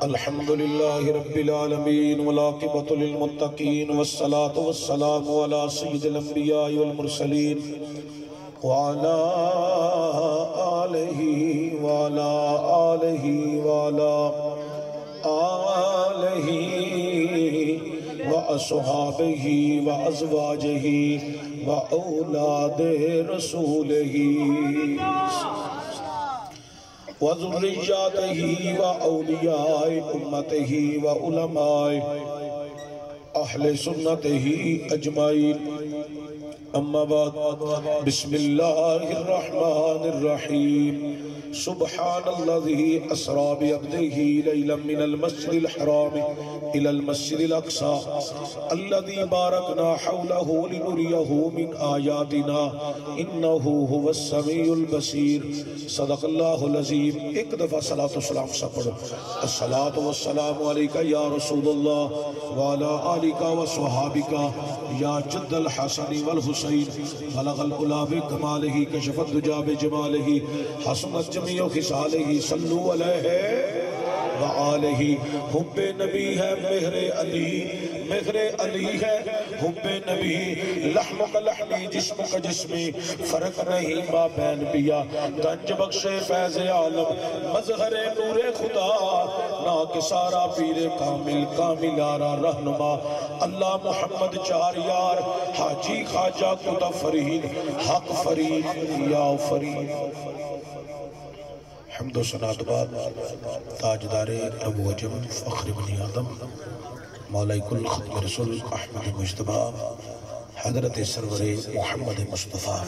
الحمد لله رب العالمين والعاقبة للمتقين والصلاة والسلام على سيد الأنبياء والمرسلين وعلى آله وأصحابه وأزواجه وأولاد رسوله وذرياته وأولياء أمته وعلماء أهل سنته أجمعين أما بعد بسم الله الرحمن الرحيم سبحان الذي أسرى بعبده ليلا من المسجد الحرام إلى المسجد الأقصى الذي باركنا حوله لنريه من آياتنا إنه هو السميع البصير صدق الله العظيم. ایک دفعہ صلاة والسلام سے پڑھو. الصلاة والسلام علیکہ یا رسول اللہ وعلا آلکہ وصحابکہ یا جد الحسن والحسین بلغ العلا بکمالہ کشف الدجا بجمالہ حسنت جمیع خصالہ صلو علیہ وآلہ. حب نبی ہے مہر علی ہے حب نبی لحم کا لحمی جسم کا جسمی فرق نہیں ما بین بیا گنج بخش فیض عالم مظہر نور خدا ناکسارا پیر کامل آرا رہنما اللہ محمد چار یار حاجی خواجہ کتا فرید حق فرید یا فرید. حمد و ثناء بعد تاجدار ابو عجم فخر بنی آدم مولا کل ختم رسول احمد مجتبی حضرت سرور محمد مصطفیٰ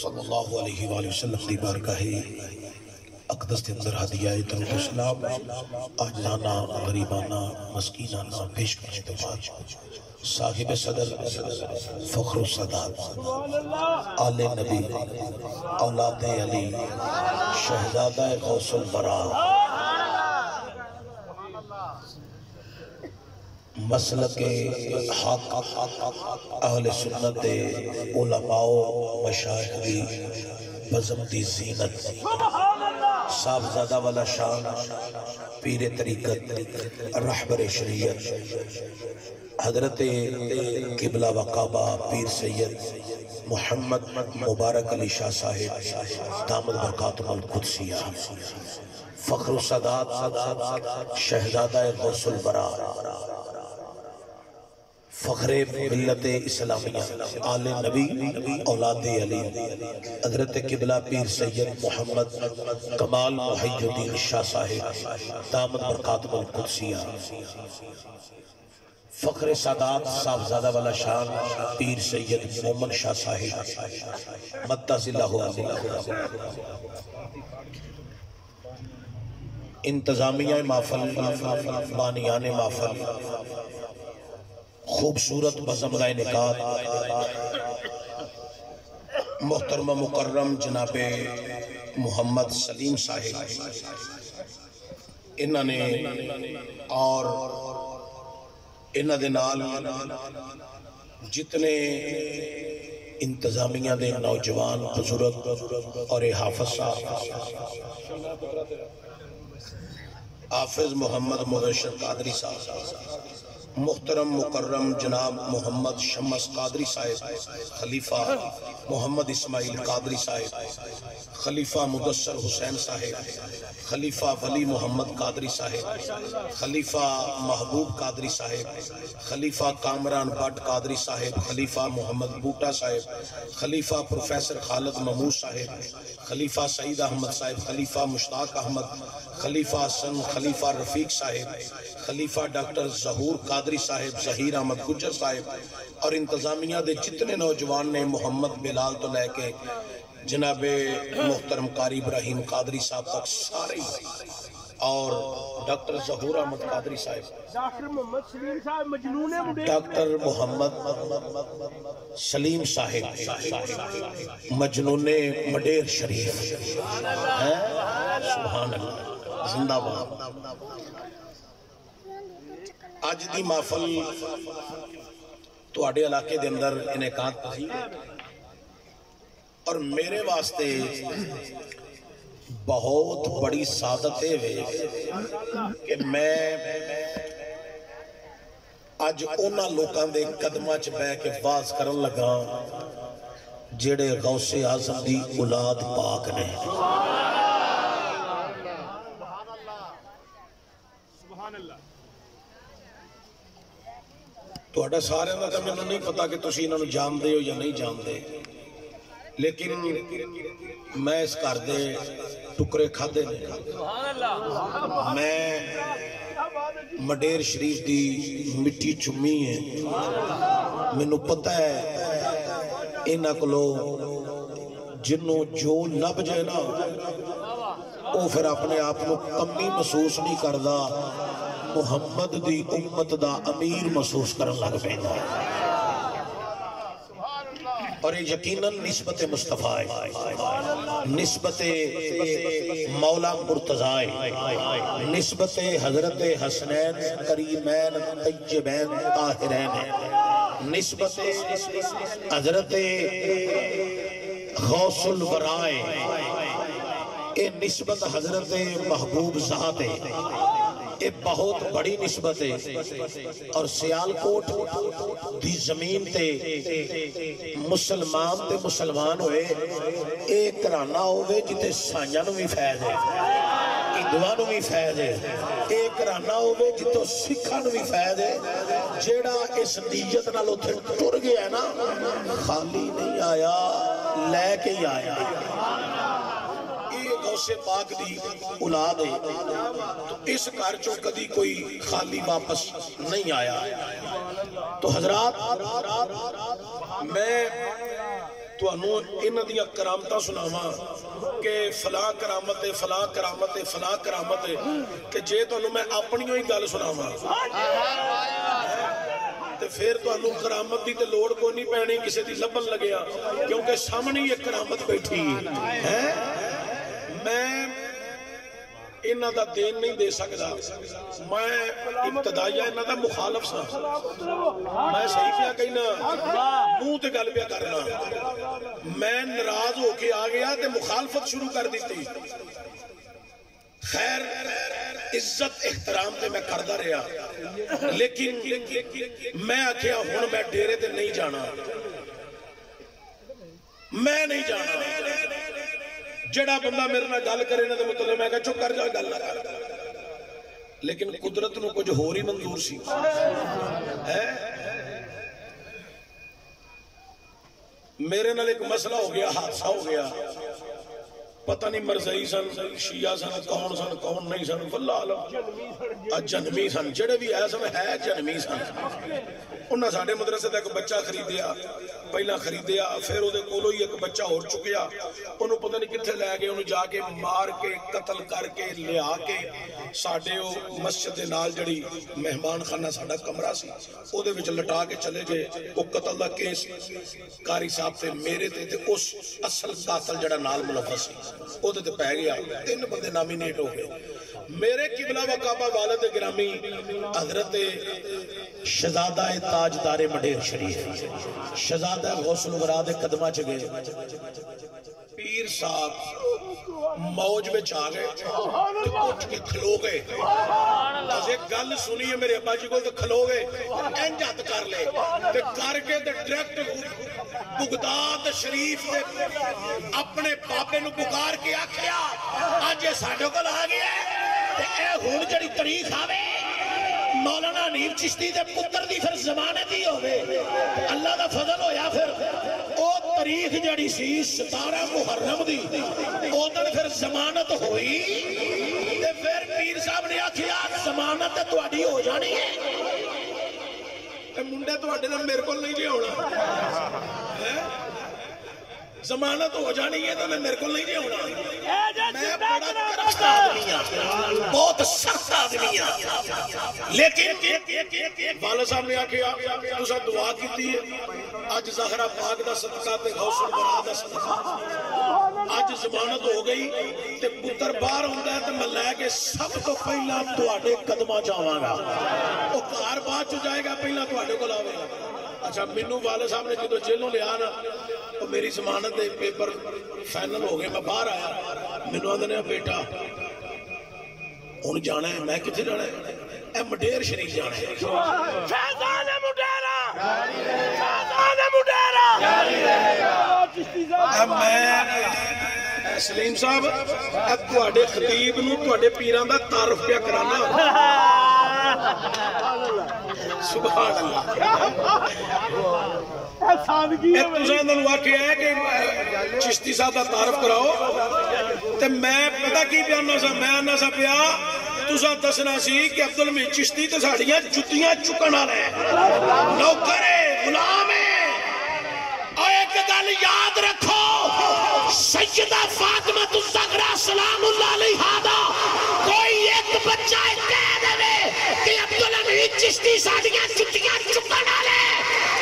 صلی اللہ علیہ وآلہ وسلم دی بارگاہ اقدس کے اندر ہدیہ درود اسلام آجزانہ غریبانہ مسکینانہ پیش کرنے کے بعد صاحب صدر فخر السادات آل نبی اولاد علی شہزادہ غوث الورا مسلک حق اہل سنت علماء مشایخ دی بزم دی زینت صاحبزادہ والا شان پیر طریقت رہبر شریعت حضرت قبلہ و کعبہ پیر سید محمد مبارک علی شاہ صاحب دامت برکاتم القدسیہ فخر السادات شہزادہ غوث الورا فخر ملت اسلامیہ آل نبی اولاد علی حضرت قبلہ پیر سید محمد کمال محی الدین شاہ صاحب دامت برکاتم القدسیہ فخر سادات صاحبزادہ والا شان پیر سید مومن شاہ صاحب مدّہ اللہ علیہ. انتظامیہ محفل بانیان محفل خوبصورت بزم نکات محترم مکرم جناب محمد سلیم صاحب انہوں نے اور انہوں دے نال جتنے انتظامیہ دے نوجوان بزرگ اور حافظ صاحب حافظ محمد مبشر قادری صاحب محترم مکرم جناب محمد شمس قادری صاحب خلیفہ محمد اسماعیل قادری صاحب خلیفہ مدثر حسین صاحب خلیفہ ولی محمد قادری صاحب خلیفہ محبوب قادری صاحب خلیفہ کامران بٹ قادری صاحب خلیفہ محمد بوٹا صاحب خلیفہ پروفیسر خالد مموش صاحب خلیفہ سعید احمد صاحب خلیفہ مشتاق احمد خلیفہ حسن خلیفہ رفیق صاحب خلیفہ ڈاکٹر ظہور قادری صاحب ظہیر احمد گجر صاحب اور انتظامیہ دے جتنے نوجوان نے محمد بلال تو لے کے جناب محترم قاری ابراہیم قادری صاحب تک سارے اور ڈاکٹر ظہور احمد قادری صاحب ڈاکٹر محمد سلیم صاحب مجنون مڈیر شریف سبحان اللہ زندہ باد. آج دی محفل تو آڑے علاقے دے اندر انعقاد پذیر ہے اور میرے واسطے بہت بڑی سعادت ہے کہ میں اج اونا لوکاں دے قدماں چ بہ کے واز کرن لگا جڑے غوث اعظم دی اولاد پاک نے. تہاڈا سارے دا تے مینوں نہیں پتا کہ تسی انہاں نوں جاندے ہو یا نہیں جاندے، لیکن میں اس گھر دے ٹکرے کھادے نے. میں مڈیر شریف دی مٹی چمی ہے. مینوں پتہ ہے انہاں کولوں جنوں جو لب جائے نا وہ پھر اپنے آپ کو کمی محسوس نہیں کردا، محمد دی امت دا امیر محسوس کرن لگ پیندا. اور یہ یقیناً نسبت مصطفیٰ ہے، نسبت مولا مرتضیٰ ہے، نسبت حضرت حسنین کریمین طیبین طاہرین ہے، نسبت حضرت غوث الورا ہے، یہ نسبت حضرت محبوب ذات ہے. یہ بہت بڑی نسبت ہے. اور سیالکوٹ دی زمین تے مسلمان تے مسلمان ہوئے ایک گھرانہ ہوئے جتے سائیاں نو بھی فیض ہے، ہندوؤں نو بھی فیض ہے. ایک گھرانہ ہوئے جتے سکھاں نو بھی فیض ہے. جیڑا اس نیت نال اتھے ٹر گیا ہے نا خالی نہیں آیا، لے کے ہی آیا. غوث پاک دی اولاد ہے تو اس گھر چوں کدی کوئی خالی واپس نہیں آیا. تو حضرات میں تانوں انہاں دیاں کرامتاں سناواں کہ فلاں کرامت ہے، فلاں کرامت ہے، فلاں کرامت ہے، کہ جے تانوں میں اپنیوں ہی گل سناواں تے پھر تانوں کرامت دی تے لوڑ کوئی نہیں پینی کسے دی لبن لگیا، کیونکہ سامنے یہ کرامت بیٹھی ہے. میں انہاں دا دین نہیں دے سکتا، میں ابتدائیہ انہاں دا مخالف سا. میں صحیح پیا کہنا، منہ تے گل پیا کرنا. میں ناراض ہو کے آ گیا تے مخالفت شروع کر دیتی. خیر عزت احترام تے میں کردہ رہا، لیکن میں آکھیا ہن میں ڈیرے تے نہیں جانا، میں نہیں جانا. جڑا بندہ میرے نہ گل کرے نہ تے مطلب میں کہا چپ کر جا گل نہ کر. لیکن قدرت نو کچھ ہور ہی منظور سی. میرے نال ایک مسئلہ ہو گیا، حادثہ ہو گیا. پتہ نہیں مرزائی سن، شیعہ سن، کون نہیں سن، واللہ عالم جنمی سن. جڑے بھی ہے سن ہے جنمی سن. انہاں ساڑھے مدرسے دا ایک بچہ خریدیا، پہلا خریدیا، پھر وہ کولو ہی ایک بچہ اور چکیا. انہوں پتہ نہیں کتھے لے گئے، انہوں جا کے مار کے قتل کر کے لیا کے ساڑھے وہ مسجد نال جڑی مہمان خانہ ساڑھا کمرہ سی او دے وچ لٹا کے چلے گئے. وہ قتل دا کیس قاری صاحب تے میرے تے اس اصل قاتل جڑا نال ملوث سی او دے پہ گیا. 3 بندے نامینیٹ ہو گئے. میرے قبلہ و کعبہ والد گرامی حضرت شہزادہ تاجدار مڈیر شریف شہزادہ غوث الورا دے قدمہ چگے پیر صاحب موج میں چاہ گئے تو اٹھ کے کھلو گئے. از ایک گل سنی ہے میرے ابا جی کو، تو کھلو گئے انج ہاتھ کر لے تے کر کے تے ڈائریکٹ بغداد شریف دے اپنے بابے نو پکار کے آکھیا اج یہ ساڈے کول آ گیا ہے تے اے ہن جڑی تاریخ آوے مولانا حنیف چشتی دے پتر دی پھر زمانے دی ہوئے. اللہ دا فضل ہویا پھر او تاریخ جڑی سی 17 محرم دی او دن پھر زمانت ہوئی تے پھر پیر صاحب نے آکھیا زمانت تہاڈی ہو جانی ہے. تے منڈے تہاڈے نال میرے کول نہیں جے ہونا، زمانت ہو جانی ہے تو میں میرے کو نہیں جے ہونا. میں بڑا کرفت آدمی ہوں، بہت سخت آدمی ہوں، لیکن والا صاحب نے آکھیا تساں دعا کیتی ہے اج زہرا پاک دا صدقہ تے غوث الورا دا صدقہ اج ضمانت ہو گئی تے پتر باہر ہوندا ہے تے میں لے کے سب تو پہلا تواڈے قدماں جاواں گا. او گھر بعد چ جائے گا، پہلا تواڈے کول آوے گا. اچھا مینوں والد صاحب نے جدو جیلوں لیا نا تو میری ضمانت دے پیپر فائنل ہو گئے میں باہر آیا مینوں آندے نے بیٹا ہن جانا ہے میں کتنے جانا ہے اے مڈیر شریف جانا ہے فیضان مڈیرہ فیضان مڈیرہ جاری رہے گا میں سلیم صاحب اے تواڈے خطیب نوں تواڈے پیراں دا تعارف پیا کرانا سبحان اللہ تساں نوں واقعہ ہے کہ چشتی صاحب دا تعارف کراؤ تے میں پتہ کی پیانا سا میں آنا سا پیا تساں دسنا سی کہ عبدالحمید چشتی تے ساڈیاں جُتیاں چکن والے نوکر ہے غلام ہے اور ایک گل یاد رکھو سیدہ فاطمہ الزہرا سلام اللہ علیہا دا کوئی ایک بچہ کہہ دے کہ عبدالحمید چشتی ساڈیاں جُتیاں چکن والے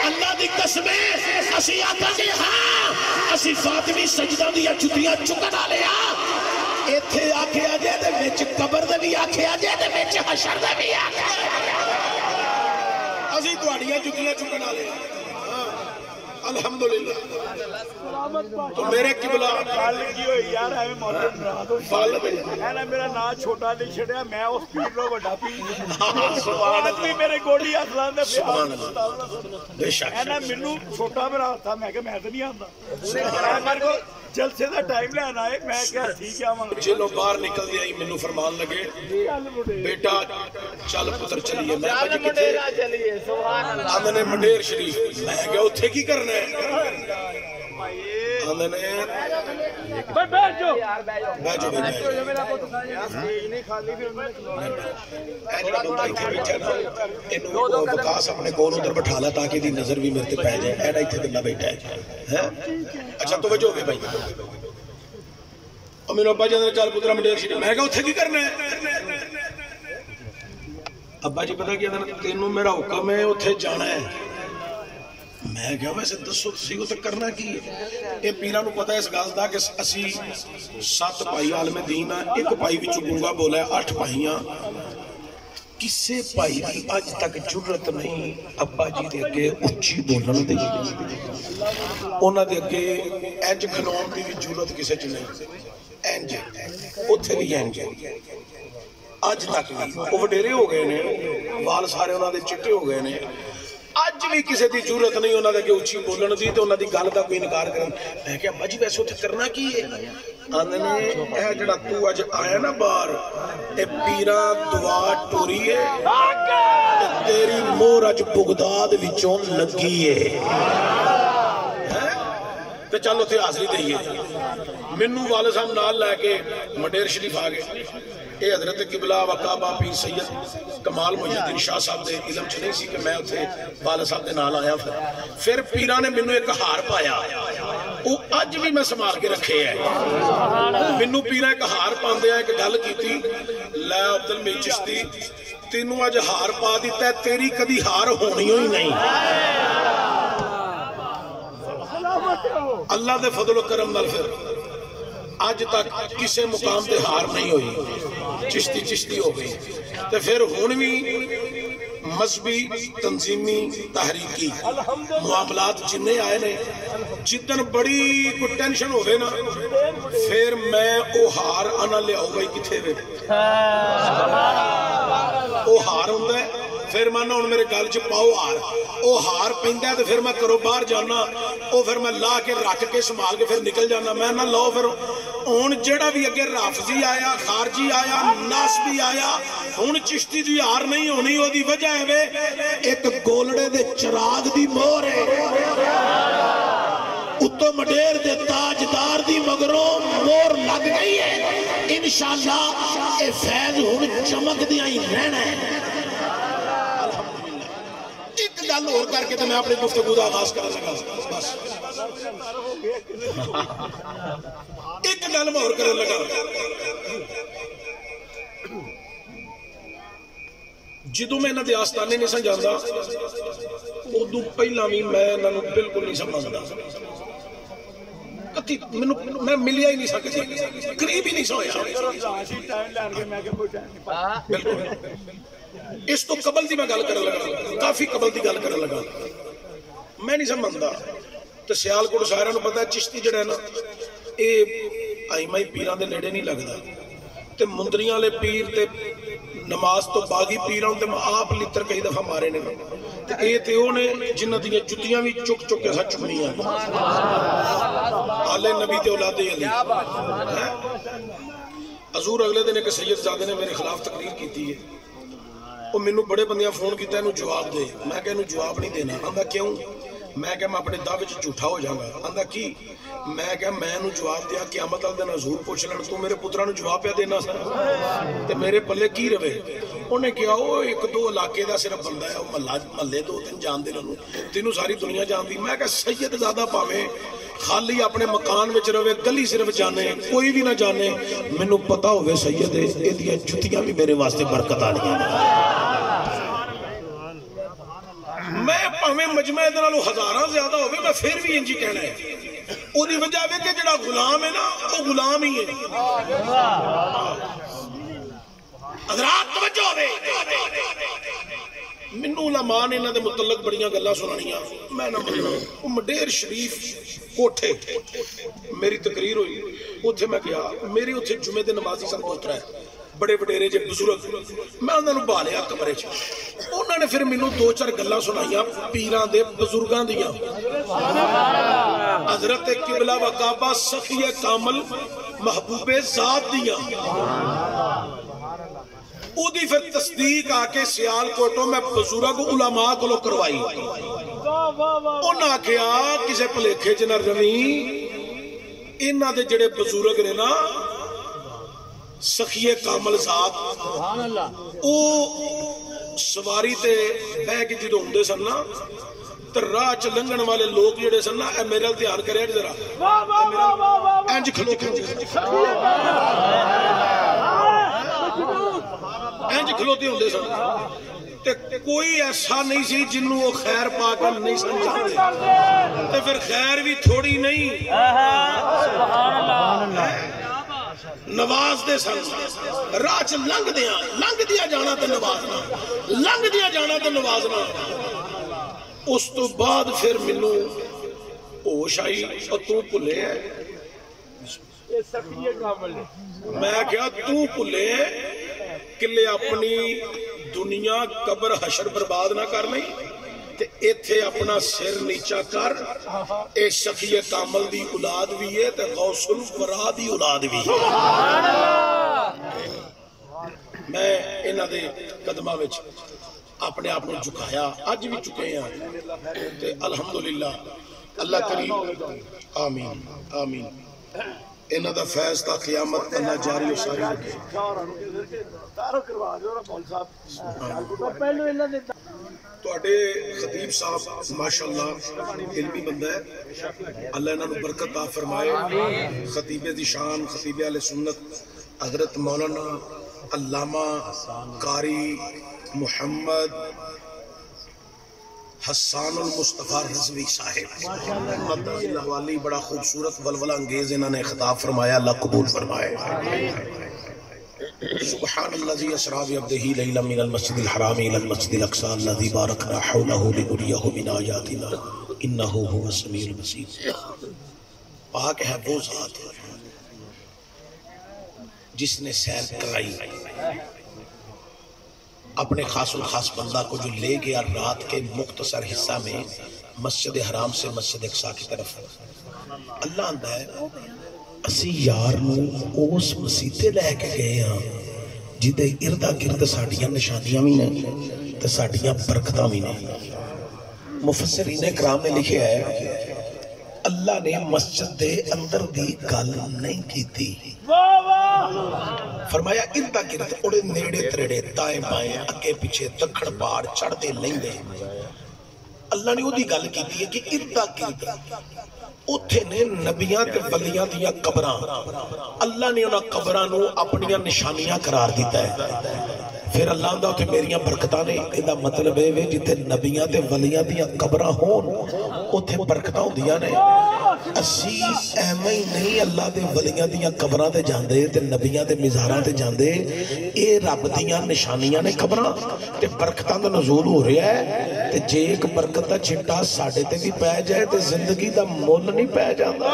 اللہ دی قسم ہے اسی آکھاں گے ہاں اسی فاطمی سجدہ دیا جُتیاں چکن والے ہاں ایتھے آکھیا جے دے وچ قبر دے وی آکھیا جے دے وچ حشر دے وی آکھیا اسی تواڈیاں جُتیاں چکن والے الحمدللہ تو میرے قبلہ گل کی ہوئی یار ایویں مولوی ڈرا دو اینا میرا نام چھوٹا نہیں چھڑیا میں اس پیر نو بڑا پیر سبحان اللہ میرے گوڈی اسلام دے سبحان اللہ بے شک اینا مینوں چھوٹا میرا تھا میں کہ میں تے نہیں آندا میرے کو جلسے دا ٹائم لینا ہے میں کہا ٹھیک ہے آواں جلو باہر نکل دیا ہی مینوں فرمان لگے بیٹا چل پتر چلیے میں بھائی کتے چلیے سبحان اللہ آندے نے مڈیر شریف میں کہا اتھے کی کرنا ہے آندے نے بیٹھ جو بیٹھو میرا پتر نہیں خالی پھر میں اے جڑا بندہ ایتھے بیٹھا نا اینوں وقاص اپنے کول ادھر بٹھا لا تاکہ دی نظر بھی میرے تے پے جائے ایڈا ایتھے گلا بیٹھا ہے اچھا توجہ ہو گئی بھائی اور میرے ابا جی نے چل پترا مڈیر شریف میں کہا اتھے کی کرنا ہے ابا جی پتہ کیا تینوں میرا حکم ہے اتھے جانا ہے میں کہا ویسے دسو تسی کو تے کرنا کی ہے اے پیراں نوں پتہ ہے اس گل دا کہ اسی 7 بھائی عالم دین ہاں ایک بھائی وچ گونگا بولا ہے 8 بھائیاں کسے بھائی دی اج تک جرت نہیں ابا جی دے اگے اچھی بولن دی انہاں دے اگے انج کھلون دی بھی جرت کسے چ نہیں انج اوتھے بھی انج اج تک بھی او وڈیرے ہو گئے نے وال سارے انہاں دے چٹے ہو گئے نے اج بھی کسی دی ضرورت نہیں انہاں دے کہ اچھی بولن دی تے انہاں دی گل دا کوئی انکار کرن میں کہ ابا جی ویسے اوتھے کرنا کی ہے آندے نے اے جڑا تو اج آیا نا باہر اے پیراں دعا ٹوری ہے تے تیری مہر اج بغداد وچوں لگی ہے تے چلو تے حاضری دئیے مینوں والد صاحب نال لے کے مڈیر شریف آ گئے اے حضرت قبلہ وقابہ پیر سید کمال محی الدین شاہ صاحب دے علم چ نہیں سی کہ میں اتھے والد صاحب دے نال آیا پھر پیراں نے مینوں ایک ہار پایا وہ اج بھی میں سنبھال کے رکھے ہے مینوں پیراں ایک ہار پاندے ایک گل کیتی لے عبدالحمید چشتی تینوں اج ہار پا دیتا ہے تیری کدی ہار ہونی ہوئی نہیں اللہ دے فضل و کرم نال پھر آج تک کسے مقام دے ہار نہیں ہوئی چشتی چشتی ہو گئی تو پھر ہون بھی مذہبی تنظیمی تحریکی معاملات جنہیں آئے نے جتن بڑی کوئی ٹینشن ہو گئے نا پھر میں او ہار آنا لے آؤ گئی کتھے وے او ہار ہوندہ ہے پھر میں نہ میرے گل چ پاؤ ہار او ہار پیندا ہے تے پھر میں کرو باہر جانا او پھر میں لا کے رکھ کے سنبھال کے پھر نکل جانا میں نہ لاؤ پھر ہن جڑا بھی اگے رافضی آیا خارجی آیا ناسبی آیا ہن چشتی دی ہار نہیں ہونی او دی وجہ ہے وے ایک گولڑے دے چراغ دی مہر ہے اتو مڈیر دے تاجدار دی مگروں مور لگ گئی ہے انشاءاللہ اے فیض ہن چمک دیاں ہی رہنا ہے ایک گل اور کر کے تو میں اپنے گفتگو دا آغاز کرنے لگا بس ایک گل میں اور کرنے لگا جدو میں انہاں دے آستانے نہیں سن جاندا ادو پہلا بھی میں انہاں نوں بالکل نہیں سمجھدا کتی میں ملیا ہی نہیں سکتی قریب ہی نہیں سویا بالکل اس تو قبل دی میں گل کرنے لگا کافی قبل دی گل کرنے لگا میں نہیں سمجھتا تو سیالکوٹ سارے پتا ہے چشتی جڑا ہے نا یہ آئی مائی پیران دے نیڑے نہیں لگتا تے مندریاں لے پیر تے نماز تو باغی پیران تے آپ لیتر کئی دفعہ مارے نے تے اے تے اونے جنہ دیاں جتیاں بھی چک چک کے ساتھ چکنیاں آلے نبی تے اولاد علی حضور اگلے دن ایک سید زادے نے میرے خلاف تقریر کیتی ہے وہ منو بڑے بندیاں فون کیتا ہے انہوں جواب دے میں کہ انہوں جواب نہیں دینا آندھا کیوں میں کہ میں اپنے دعوے جھوٹا ہو جاؤں گا آندھا کی میں کہ میں انہوں جواب دیا قیامت ال دن حضور پوچھ لیں تو میرے پترہ نے جواب پہ دینا سا تے میرے پلے کی روے انہیں کیا وہ ایک دو علاقے دا صرف بندہ ہے وہ محلے دو تین جان دے رہنوں تینوں ساری دنیا جان دی میں کہ سید زیادہ پاویں خالی اپنے مکان وچ روے گلی صرف جانے کوئی بھی نہ جانے مینوں پتہ ہوئے سید اے دیاں جتیاں بھی میرے واسطے برکت آ رہی ہیں میں پاویں مجمع ادھر ہزاراں زیادہ ہوئے میں پھر بھی انجی کہنا ہے وہ دی وجہ ہے کہ جڑا غلام ہے نا وہ غلام ہی ہے حضرات توجہ ہوئے منو علماء نے انہاں دے متعلق بڑیاں گلاں سنانیاں میں نہ ملنا وہ مڈیر شریف کوٹھے میری تقریر ہوئی اتھے میں گیا میری اتھے جمعے دے نمازی سن پوترا ہے بڑے بڑے جے بزرگ میں انہاں نوں بالیا کمرے چ انہاں نے پھر مینوں دو چار گلاں سنائیاں پیراں دے بزرگاں دیاں حضرت قبلہ و کعبہ سخی کامل محبوب ذات دیاں او دی پھر تصدیق آکے سیال کوٹوں میں بزرگ علماء کو کروائی انہاں کیا کسے پلیکھے جنہ روی انہاں دے جڑے بزرگ نے نا سخی کامل ذات او سواری تے بے کی جدو ہوں دے سن نا تو راہ چ لنگن والے لوگ جڑے سن نا اے میرے دھیان کرے ذرا انج کھلوتے انج کھلوتے ہوں دے سن تے کوئی ایسا نہیں سی جنہوں وہ خیر پا کر نہیں سمجھاتے تے پھر خیر بھی تھوڑی نہیں نواز دے سن راہ چ لنگ دیا جانا تے نوازنا لنگ دیا جانا تے نوازنا اس تو بعد پھر منو ہوش آئی اور تو پلے ہے میں کیا تو پلے ہے کلے اپنی دنیا قبر حشر برباد نہ کر نہیں تے ایتھے اپنا سر نیچا کر اے سخی کامل دی اولاد بھی ہے تے غوث الورا دی اولاد بھی ہے میں انہاں دے قدمہ وچ اپنے آپ کو جھکایا آج بھی چکے ہیں تے الحمدللہ اللہ کریم آمین آمین انہاں دا فیض تا قیامت اللہ جاری و ساری رکھے تو اٹھے خطیب صاحب ماشاءاللہ علمی بندہ ہے اللہ انہوں نے برکت عطا فرمائے خطیب دی شان خطیب اہل سنت حضرت مولانا علامہ قاری محمد حسان المصطفیٰ رضوی صاحب اللہ والی بڑا خوبصورت ولولہ انگیز انہوں نے خطاب فرمایا اللہ قبول فرمائے سبحان الذي اسرا بعبده ليلا من المسجد الحرام الى المسجد الاقصى الذي باركنا حوله لنريه من آياتنا انه هو السميع البصير پاک ہے وہ ذات جس نے سیر کرائی اپنے خاص الخاص بندہ کو جو لے گیا رات کے مختصر حصہ میں مسجد حرام سے مسجد اقصی کی طرف اللہ آندہ ہے اسی یار نو اس مسیطے لے کے گئے ہاں جدے اردہ گرد ساڑیاں نشانیاں بھی نہیں تو ساڑیاں برکتاں بھی نہیں مفسرین اکرام نے لکھے ہے اللہ نے مسجد دے اندر دی گل نہیں کی تھی فرمایا اردہ گرد اڑے نیڑے تریڑے دائیں بائیں اکے پیچھے دکھڑ پاڑ چڑھ دے لیں دے اللہ نے وہ دی گل کی تھی کہ اردہ گرد اتھے نے نبیاں تے ولیاں دیا قبران اللہ نے انہاں قبرانو اپنیاں نشانیاں قرار دیتا ہے پھر اللہ اندہ اتھے میریاں برکتاں نے اندہ مطلب ہے جتے نبیاں تے ولیاں دیا قبران ہون اتھے برکتاں دیا نے اسی احمد نہیں اللہ دے ولیاں دیا قبران تے جاندے تے نبیاں تے مزاران تے جاندے اے رب دیا نشانیاں نے قبران تے برکتاں دا نزول ہو رہا ہے تے جے ایک برکت دا چھٹا ساڑھے تے بھی پہ جائے تے زندگی دا مول نہیں پہ جاندہ.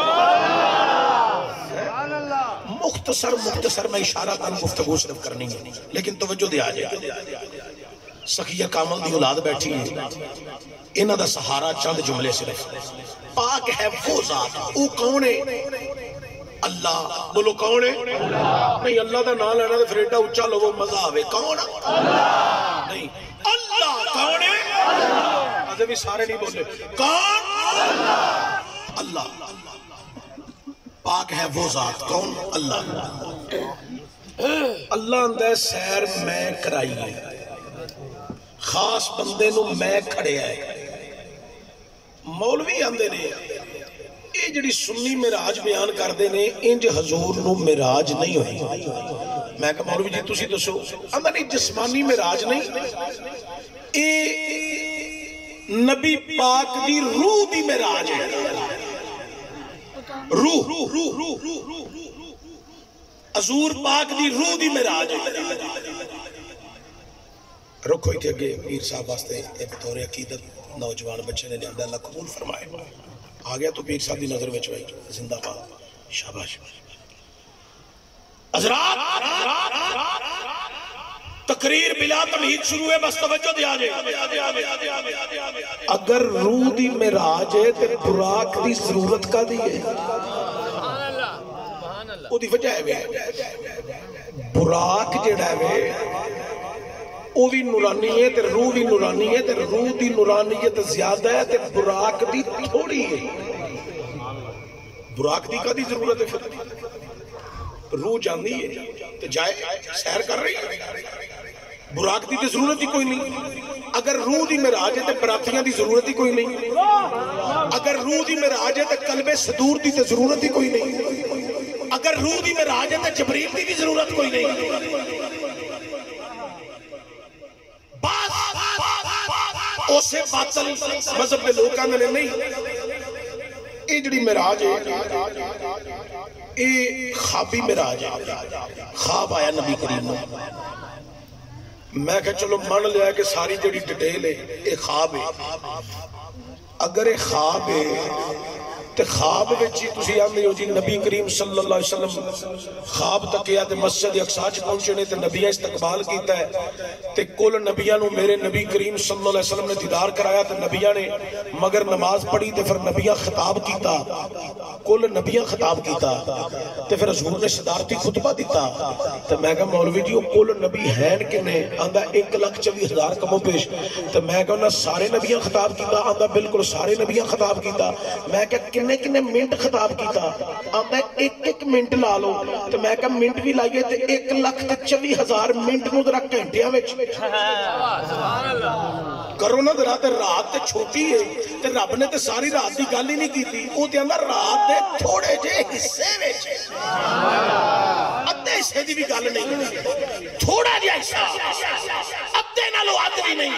مختصر میں اشارہ کر گفتگو صرف کرنی ہے لیکن توجہ دے آجائے. سخیہ کامل دی اولاد بیٹھی ہے, انہ دا سہارا چند جملے صرف. پاک ہے وہ ذات, او کون ہے؟ اللہ. بولو کون ہے؟ نہیں اللہ دا نام لینا تو پھر ایڈا اچھا لو مزہ آوے. کون؟ نہیں اللہ. کون ہے؟ اللہ. بھی سارے نہیں بولے کون؟ اللہ. پاک ہے وہ ذات. کون؟ اللہ. اللہ اندر سیر میں کرائی ہے, خاص بندے نو میں کھڑے آئے. مولوی آندے نے یہ جڑی سنی معراج بیان کردے نے انج حضور نو معراج نہیں ہوئی. میں کہا مولوی جی تسی دسو. آندا نہیں جسمانی معراج نہیں, اے نبی پاک دی روح دی معراج ہے. روح حضور پاک دی روح دی معراج ہے. رکھو ہی تھے اگے پیر صاحب واسطے ایک بطور عقیدت نوجوان بچے نے اللہ اللہ قبول فرمائے. آگیا تو پیر صاحب دی نظر میں چوئی زندہ باد. شاباش. حضرات تقریر بلا تمہید شروع ہے, بس توجہ دیا جائے. اگر روح دی معراج ہے تو براق دی ضرورت کا دی ہے. وہ دی وجہ ہے براق جڑا ہے وہ بھی نورانی ہے تے روح بھی نورانی ہے تے روح دی نورانیت زیادہ ہے تے براق دی تھوڑی ہے. براق دی کا دی ضرورت ہے پھر روح جاندی ہے تے جائے سیر کر رہی ہے. براق دی تے ضرورت ہی کوئی نہیں. اگر روح دی معراج ہے تے براتیاں دی ضرورت ہی کوئی نہیں. اگر روح دی معراج ہے تے قلب صدور دی تے ضرورت ہی کوئی نہیں. اگر روح دی معراج ہے تے جبریل دی بھی ضرورت کوئی نہیں. اسے باطل مذہب کے لوگ آنے لے نہیں. یہ جڑی معراج ہے یہ خوابی معراج ہے. خواب آیا نبی کریم نے. میں کہا چلو مان لیا کہ ساری جڑی ڈیٹیل ہے یہ خواب ہے. اگر یہ خواب ہے تو خواب بچی تسی آنے ہو جی نبی کریم صلی اللہ علیہ وسلم خواب تکیا تے مسجد اقصا چ پہنچے نے تے نبیہ استقبال کیتا ہے تے کل نبیہ نو میرے نبی کریم صلی اللہ علیہ وسلم نے دیدار کرایا تے نبیہ نے مگر نماز پڑھی تے پھر نبیہ خطاب کیتا. کل نبیہ خطاب کیتا تے پھر حضور نے صدارتی خطبہ دیتا. تے میں کہا مولوی جی کل نبی ہیں کنے؟ آندہ 1,24,000 کمو پیش. تے میں کہا انہاں سارے نبیہ خطاب کیتا؟ آندہ بالکل سارے نبیہ خطاب کیتا. میں کہا کنے منٹ خطاب کیتا؟ آندہ ایک منٹ لا لو. تو میں کہا منٹ بھی لائیے تے 1,24,000 منٹ نو درہ گھنٹیاں وچ کرو نا درہ تے رات تے چھوٹی ہے تے رب نے تے ساری رات دی گل ہی نہیں کی تھی. وہ تے اندر رات دے تھوڑے جے حصے وچ ادھے حصے دی بھی گل نہیں, تھوڑا جے حصہ ادھے نالو ادھ بھی نہیں.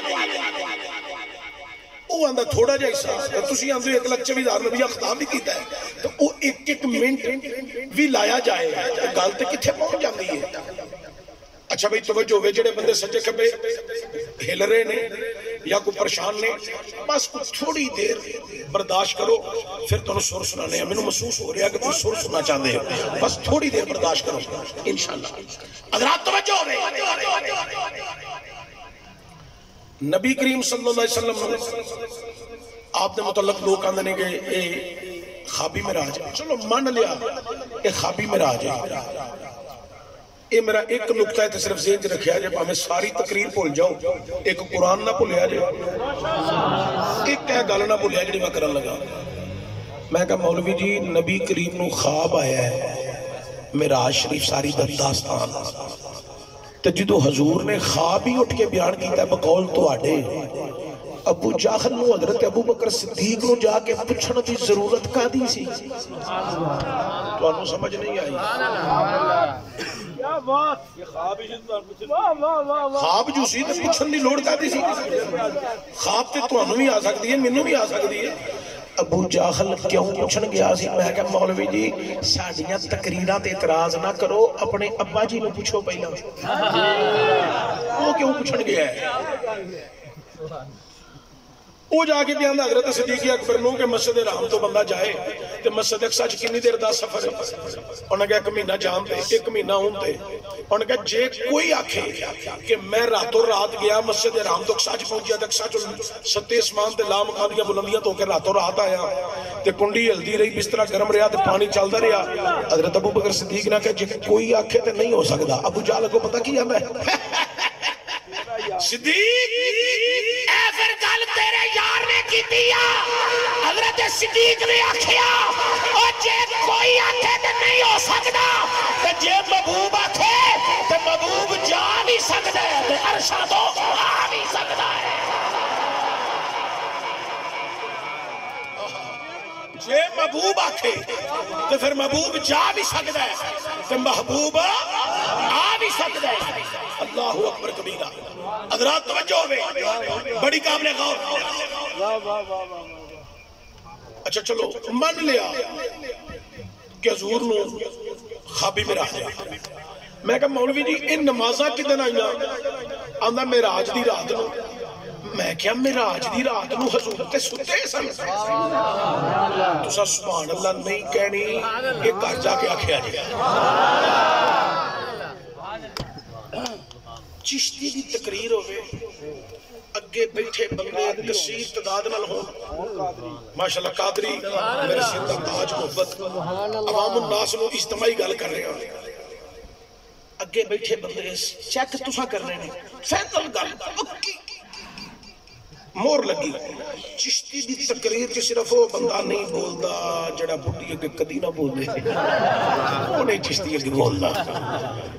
وہ آندہ تھوڑا جا حصہ تسی آندھو 1,24,000 نبیہ خطاب بھی کیتا ہے تو وہ ایک منٹ بھی لایا جائے گل تے کتھے پہنچ جاندی ہے. اچھا بھئی توجہ ہوئے جڑے بندے سجے کھبے ہل رہے نے یا کوئی پریشان نے, بس کچھ تھوڑی دیر برداشت کرو پھر تو سر سنانے ہیں. میں نے محسوس ہو رہا ہے کہ تم سر سننا چاہتے ہیں, بس تھوڑی دیر برداشت کرو انشاءاللہ. حضرات توجہ ہوئے نبی کریم صلی اللہ علیہ وسلم آپ نے متعلق لوگ کہنے کہ اے خوابی معراج ہے. چلو مان لیا اے خوابی معراج ہے. اے میرا ایک نکتہ ہے صرف ذہن چ رکھیا جائے, ہمیں ساری تقریر بھول جاؤ, ایک قرآن نہ بھولیا جائے, ایک کہہ گل نہ بھولیا جڑی میں کرن لگا. میں کہا مولوی جی نبی کریم نو خواب آیا ہے معراج شریف ساری داستان تے جدو حضور نے خواب ہی اٹھ کے بیان کیتا ہے بقول تواڈے ابو جہل نو حضرت ابو بکر صدیق نو جا کے پوچھن دی ضرورت کا دی سی؟ تانوں سمجھ نہیں آئی؟ کیا بات, خواب جو سی تے پوچھن دی لوڑ کا دی سی؟ خواب تے تانوں بھی آ سکتی ہے, مینوں بھی آ سکتی ہے. ابو جہل کیوں پوچھن گیا سی؟ میں کہا مولوی جی ساڈیاں تقریراں تے اعتراض نہ کرو, اپنے ابا جی نو پوچھو پہلا وہ کیوں پوچھن گیا ہے. وہ جا کے بیان حضرت صدیق اکبر نو کہ مسجد حرام تو بندہ جائے تو مسجد اقصی کنی دیر دا سفر ہے؟ انہوں نے کہا 1 مہینہ جان تے 1 مہینہ ہون تے انہوں نے کہا جے کوئی آکھے کہ میں راتوں رات گیا مسجد حرام تو اقصی پہنچیا تے اقصی چل 7 اسمان تے لا مکان دیا بلندیاں تو کہ راتوں رات آیا تے کنڈی ہلدی رہی بسترا گرم رہا تے پانی چلدا رہا. حضرت ابو بکر صدیق نے کہا جے کوئی آکھے تے نہیں ہو سکدا. ابو جہل کو پتہ کی آندا ہے صدیق اے پھر گل تیرے یار نے کی دیا. حضرت صدیق نے آکھیا او جے کوئی آکھے تے نہیں ہو سکدا تے جے محبوب آکھے تے محبوب جا نہیں سکدا ہے تے عرشاں تو آ نہیں سکدا ہے. جے محبوب آکھے تے پھر محبوب جا بھی سکدا ہے تے محبوب آ بھی سکدا ہے. اللہ اکبر کبیرہ. حضرات توجہ ہوئے بڑی قابل غور. اچھا چلو من لیا کہ حضور نو خوابی معراج ہے. میں کہا مولوی جی ان نمازاں کدن آئیاں؟ آندا معراج دی رات نو. میں کیا معراج دی رات نو حضور تے ستے سن؟ تسا سبحان اللہ نہیں کہنی یہ گھر جا کے آکھیا جی. چشتی دی تقریر ہوئے اگے بیٹھے بندے کثیر تعداد نال ہون ماشاءاللہ قادری میرے سر دا تاج محبت عوام الناس نو اجتماعی گل کر رہے ہیں. اگے بیٹھے بندے چیک تساں کرنے نے فیصل گل پکی مور لگی. چشتی دی تقریر چ صرف وہ بندہ نہیں بولدا جڑا بڈھی اگے کدی نہ بولے وہ نہیں چشتی اگے بولدا.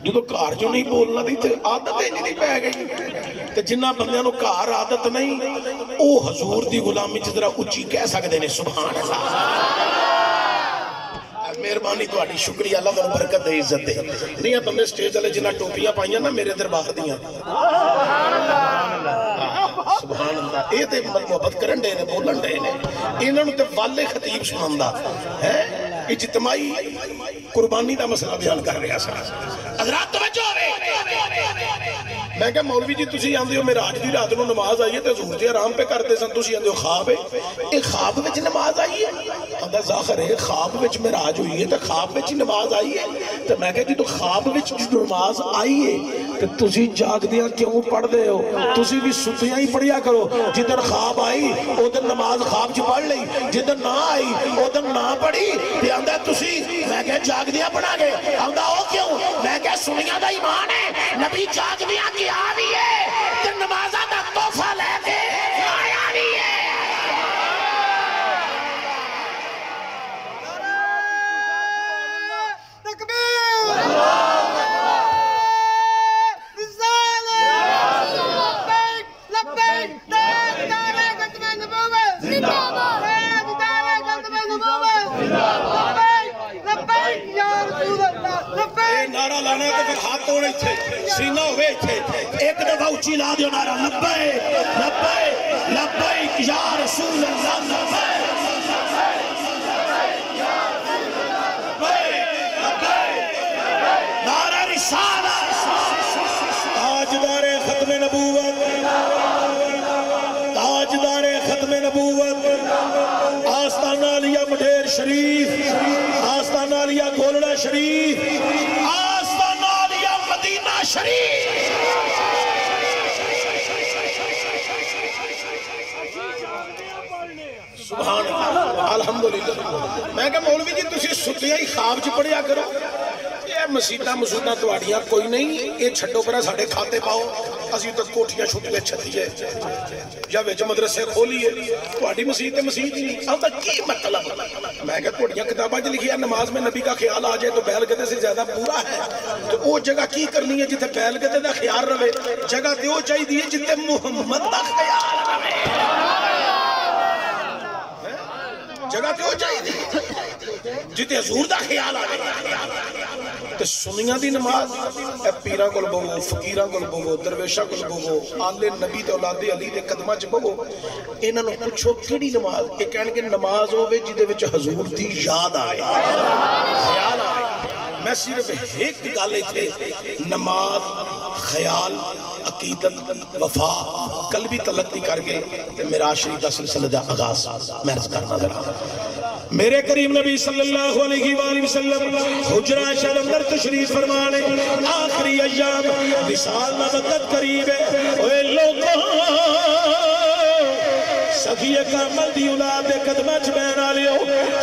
جدو گھر جو نہیں بولنا دی تے عادت ہی نہیں پی گئی تے جنہ بندیاں نو گھر عادت نہیں او حضور دی غلامی چ ذرا اچھی کہہ سکدے نے سبحان اللہ. مہربانی تہاڈی شکریہ اللہ تعالی برکت دے عزت دے. نہیں بندے سٹیج والے جنہ ٹوپیاں پائیاں نا میرے دربار دیاں سبحان اللہ اے تے محبت کرن دے نے بولن دے نے انہاں نوں تے والے خطیب سناندا ہے اجتماعی قربانی دا مسئلہ بیان کر رہا سا. حضرات توجہ ہوئے میں کہا مولوی جی تسی آندے ہو معراج دی رات نو نماز آئی ہے تے حضور تے آرام پہ کرتے سن تسی آندے ہو خواب ہے اے خواب وچ نماز آئی ہے. آندا ظاہر ہے خواب وچ معراج ہوئی ہے تے خواب وچ نماز آئی ہے. تے میں کہا جی تو خواب وچ نماز آئی ہے تے تسی جاگدیاں کیوں پڑھ دے ہو؟ تسی بھی ستیاں ہی پڑھیا کرو. جدن خواب آئی او دن نماز خواب چ پڑھ لئی جدن نہ آئی او دن نہ پڑھی. تے آندا تسی میں کہا جاگدیاں پڑھا گے. آندا او کیوں؟ میں کہا سنیاں دا ایمان ہے نبی جاگدیاں کیا بھی ہے تے نمازاں دا تحفہ لے کے آیا بھی ہے. نعرہ لانا ہے تو پھر ہاتھ توڑے تھے سینہ ہوئے تھے ایک دفعہ اچھی لا دیو نعرہ لبیک لبیک لبیک یا رسول اللہ لبیک نعرہ رسالہ تاجدار ختم نبوت تاجدار ختم نبوت آستانہ علیہ مڈیر شریف آستانہ علیہ گولڑا شریف آستانہ علیہ مدینہ شریف. سبحان اللہ الحمدللہ. میں کہا مولوی جی تسی ستیاں ہی خواب چ پڑھیا کرو. یہ مسیطہ مسودہ تواڑیاں کوئی نہیں یہ چھٹو پرہ ساڑھے کھاتے پاؤ اسی تو کوٹھیاں چھٹیاں چھتیے یا ویچ مدرسے کھولیے تواڑی مسیطے مسیط ہی نہیں. اب تک کی مطلب میں کہا تواڑیاں کتاباں جو لکھی ہے نماز میں نبی کا خیال آ جائے تو بیل گدے سے زیادہ پورا ہے. تو وہ جگہ کی کرنی ہے جتے بیل گدے دا خیال رہے جگہ دیو چاہی دیئے جتے محمد دا خیال رہے جگہ دیو چاہی دیئے جتے حضور دا خیال آ گئے. تے سنیاں دی نماز پیراں کول بہو فقیراں کول بہو درویشاں کول بہو آل نبی تے اولاد علی دے قدماں چ بہو انہاں نوں پوچھو کیڑی نماز اے کہن کہ نماز ہوے جدے وچ حضور دی یاد آئے خیال آئے. میں صرف ایک گالے تھے نماز خیال عقیدت وفا قلبی تلقی کر کے میرا شریف دا سلسلہ دا آغاز محرز کرنا ذرا میرے کریم نبی صلی اللہ علیہ وآلہ وسلم حجرہ شد اندر تشریف فرمانے آخری ایام وصال نہ وقت قریب ہے اے لوگوں سخی کامل دی اولاد دے قدمہ چبین آلیو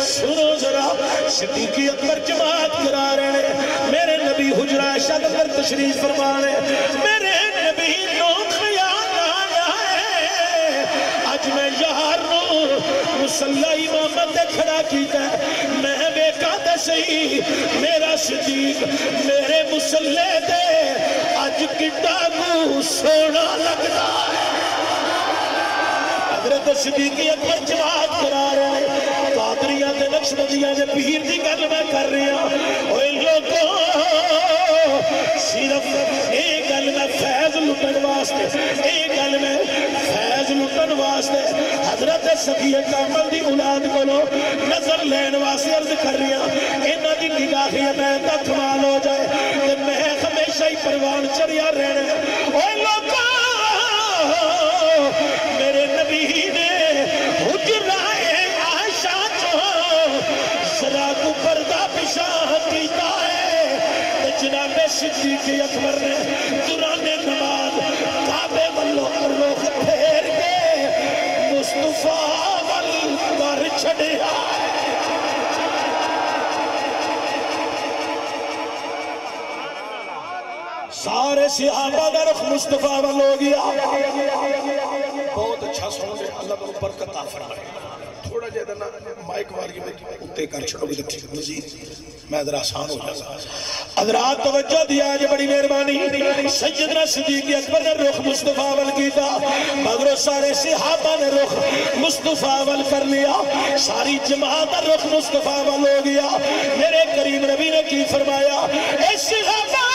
سنو ذرا صدیقی اکبر جماعت کرا رہے میرے نبی حجرہ شد اندر تشریف فرمانے میرے نبی نو خیال آیا ہے آج میں یار نو مسلح امامت دے کھڑا کیتا ہے میں بیکا دے صحیح میرا صدیق میرے مسلح دے آج کٹا کو سونا لگتا ہے حضرت صدیقی اکبر جماعت کرا رہے ہیں قادریاں دے نقشبندیاں دے پیر دی گل میں کر رہے ہیں اوہ لوگوں صرف ایک گل میں فیض لٹن واسطے ایک گل میں فیض لٹن واسطے حضرت سخی کامل دی اولاد کو لو نظر لین واسطے عرض کر رہے ہیں انہاں دی نگاہی میں تک کمال ہو جائے کہ میں ہمیشہ ہی پروان چڑھیا رہنے اوہ لوگوں میرے نبی نے حجرہ عائشہ کو ذرا کو پردہ پشاہ کیتا ہے جناب صدیق اکبر نے دوران نماز کعبے والوں رخ پھیر کے مصطفیٰ والور چھڑیا سارے صحابہ دا رخ مصطفیٰ وال ہو گیا بہت اچھا سن لے اللہ کو برکت عطا فرمائے تھوڑا جہاں نا مائک واری میں اتے کر چھڑو گے ٹھیک مزید میں ذرا آسان ہو جائے حضرات توجہ دیا ہے بڑی مہربانی سیدنا صدیق اکبر نے رخ مصطفیٰ وال کیتا مگر سارے صحابہ نے رخ مصطفیٰ وال کر لیا ساری جماعت رخ مصطفیٰ وال ہو گیا میرے کریم نبی نے کی فرمایا اے صحابہ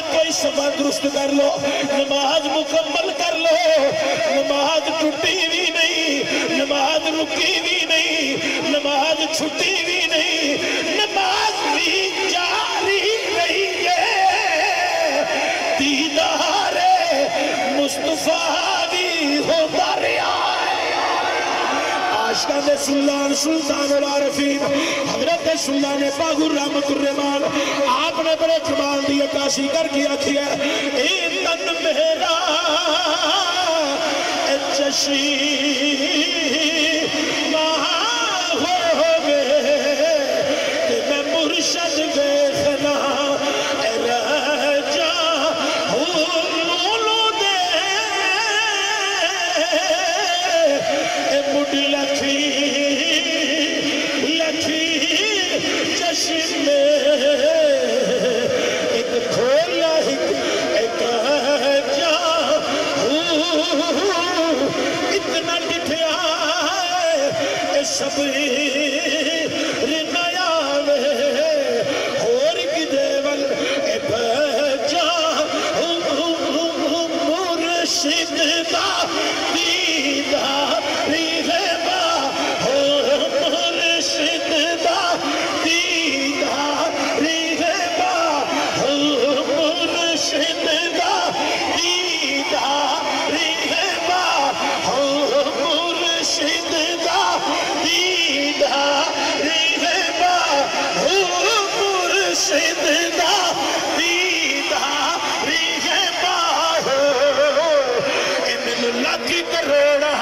کوئی سبا درست کر لو نماز مکمل کر لو نماز ٹوٹی بھی نہیں نماز رکی بھی نہیں نماز چھٹی بھی نہیں نماز بھی جاری رہی ہے دیدار مصطفیٰ بھی ہوتا رہا عاشقان سلطان العارفین حضرت سلطان باغر رحمت الرحمان آپ نے بڑے جمال دی عکاسی کر کے آکھی ہے اے تن میرا اے چشی ماں ہوگے کہ میں مرشد بیخنا اے رہ جا مولو دے اے مڈی لکھی چشم میں ایک کھولا ایک جا اتنا ڈٹھیا اے سب رنایا اور کی دیول اے بجا مرشد دا دیداری ہے با مرشد دا دیداری ہے با مرشد دا دیداری ہے با مرشد دا دیداری ہے با مرشد دا دیداری ہے با ان لکی کروڑا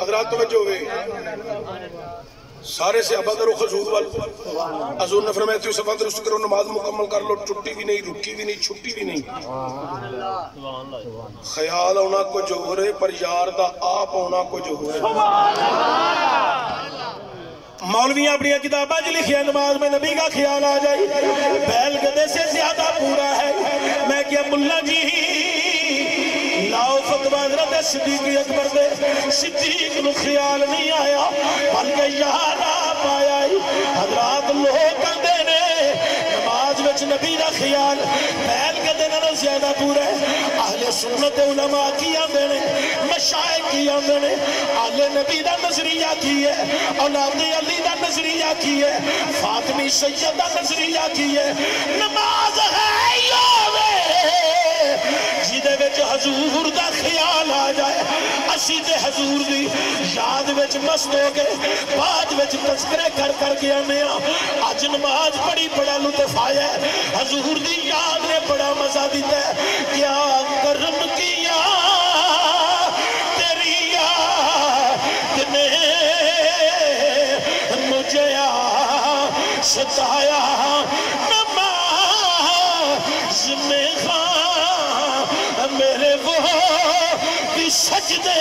حضرات توجہ ہوئے سارے صحابہ کا رخ حضور وال حضور نے فرمایا تو صفا درست کرو نماز مکمل کر لو چھٹی بھی نہیں رکی بھی نہیں چھٹی بھی نہیں خیال ہونا کچھ ہو رہے پر یار دا آپ ہونا کچھ ہو رہے مولویاں اپنی کتاباں جو لکھی ہے نماز میں نبی کا خیال آ جائے بیل گدے سے زیادہ پورا ہے میں کیا ملا جی لاؤ فتوہ حضرت صدیق اکبر دے صدیق نو خیال نہیں آیا بلکہ یہاں آپ آیا حضرات لوگ کندے نے نماز وچ نبی دا خیال بیل گدے نہ زیادہ پورا ہے اہل سنت علماء کی آندے نے مشائق کی آندے نے اہل نبی دا نظریہ کی ہے اولاد علی دا نظریہ کی ہے فاطمی سید دا نظریہ کی ہے نماز ہے یاوے جیدے وچ حضور دا خیال آ جائے اسی تے حضور دی یاد وچ مست ہو گئے بعد وچ تذکرے کر کر کے آنے آج نماز بڑی بڑا لطف آیا ہے حضور دی یاد نے بڑا مزہ دیتا ہے کیا کرم کیا تیری یاد نے مجھے ستایا نماز میں میرے وہ بھی سجدے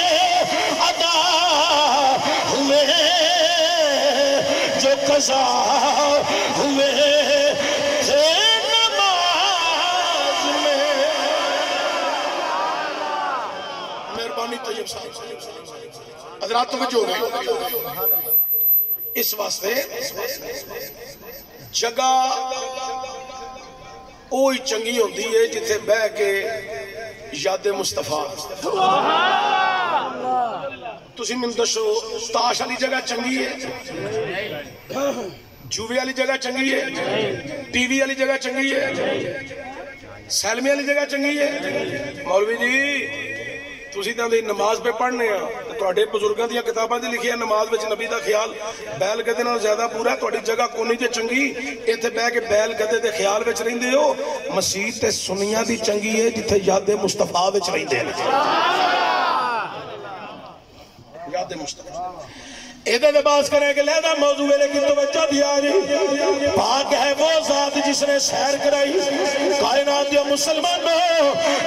ادا ہوئے جو قضا ہوئے تھے نماز میں مہربانی طیب صاحب حضرات توجہ ہو گئے اس واسطے جگہ اوہی چنگی ہوندی ہے جتھے بہ کے یاد مصطفیٰ تسی من دسو تاش والی جگہ چنگی ہے جوے والی جگہ چنگی ہے ٹی وی والی جگہ چنگی ہے سیلمی والی جگہ چنگی ہے مولوی جی تسی تاں دی نماز پہ پڑھنے ہیں توڑے بزرگاں دیا کتاباں دی لکھی ہے نماز وچ نبی دا خیال بیل گدے نال زیادہ پورا ہے توڑی جگہ کونی تے چنگی ایتھے بہ کے بیل گدے دے خیال وچ رہندے ہو مسجد تے سنیاں دی چنگی ہے جتھے یاد مصطفیٰ وچ رہندے ہیں یاد مصطفیٰ ایدھے دے باز کریں کہ لیدہ موضوع ہے لیکن توجہ دیا جی پاک ہے وہ ذات جس نے سیر کرائی کائنات یا مسلمانوں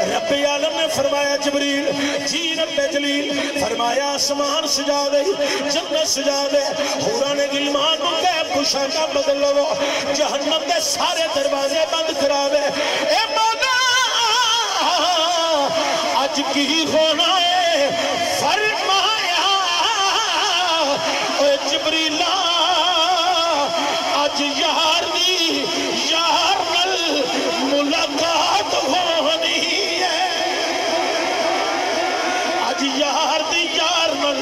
رب عالم نے فرمایا جبریل جی رب جلیل فرمایا آسمان سجا دے جنت سجا دے حوران غلمان غیب کشاں کا بدل لو جہنم دے سارے دروازے بند کرا دے اے مولا آج کی ہونا ہے فرمایا اے جبریلہ آج یار دی یار نل ملاقات ہونی ہے آج یار دی یار نل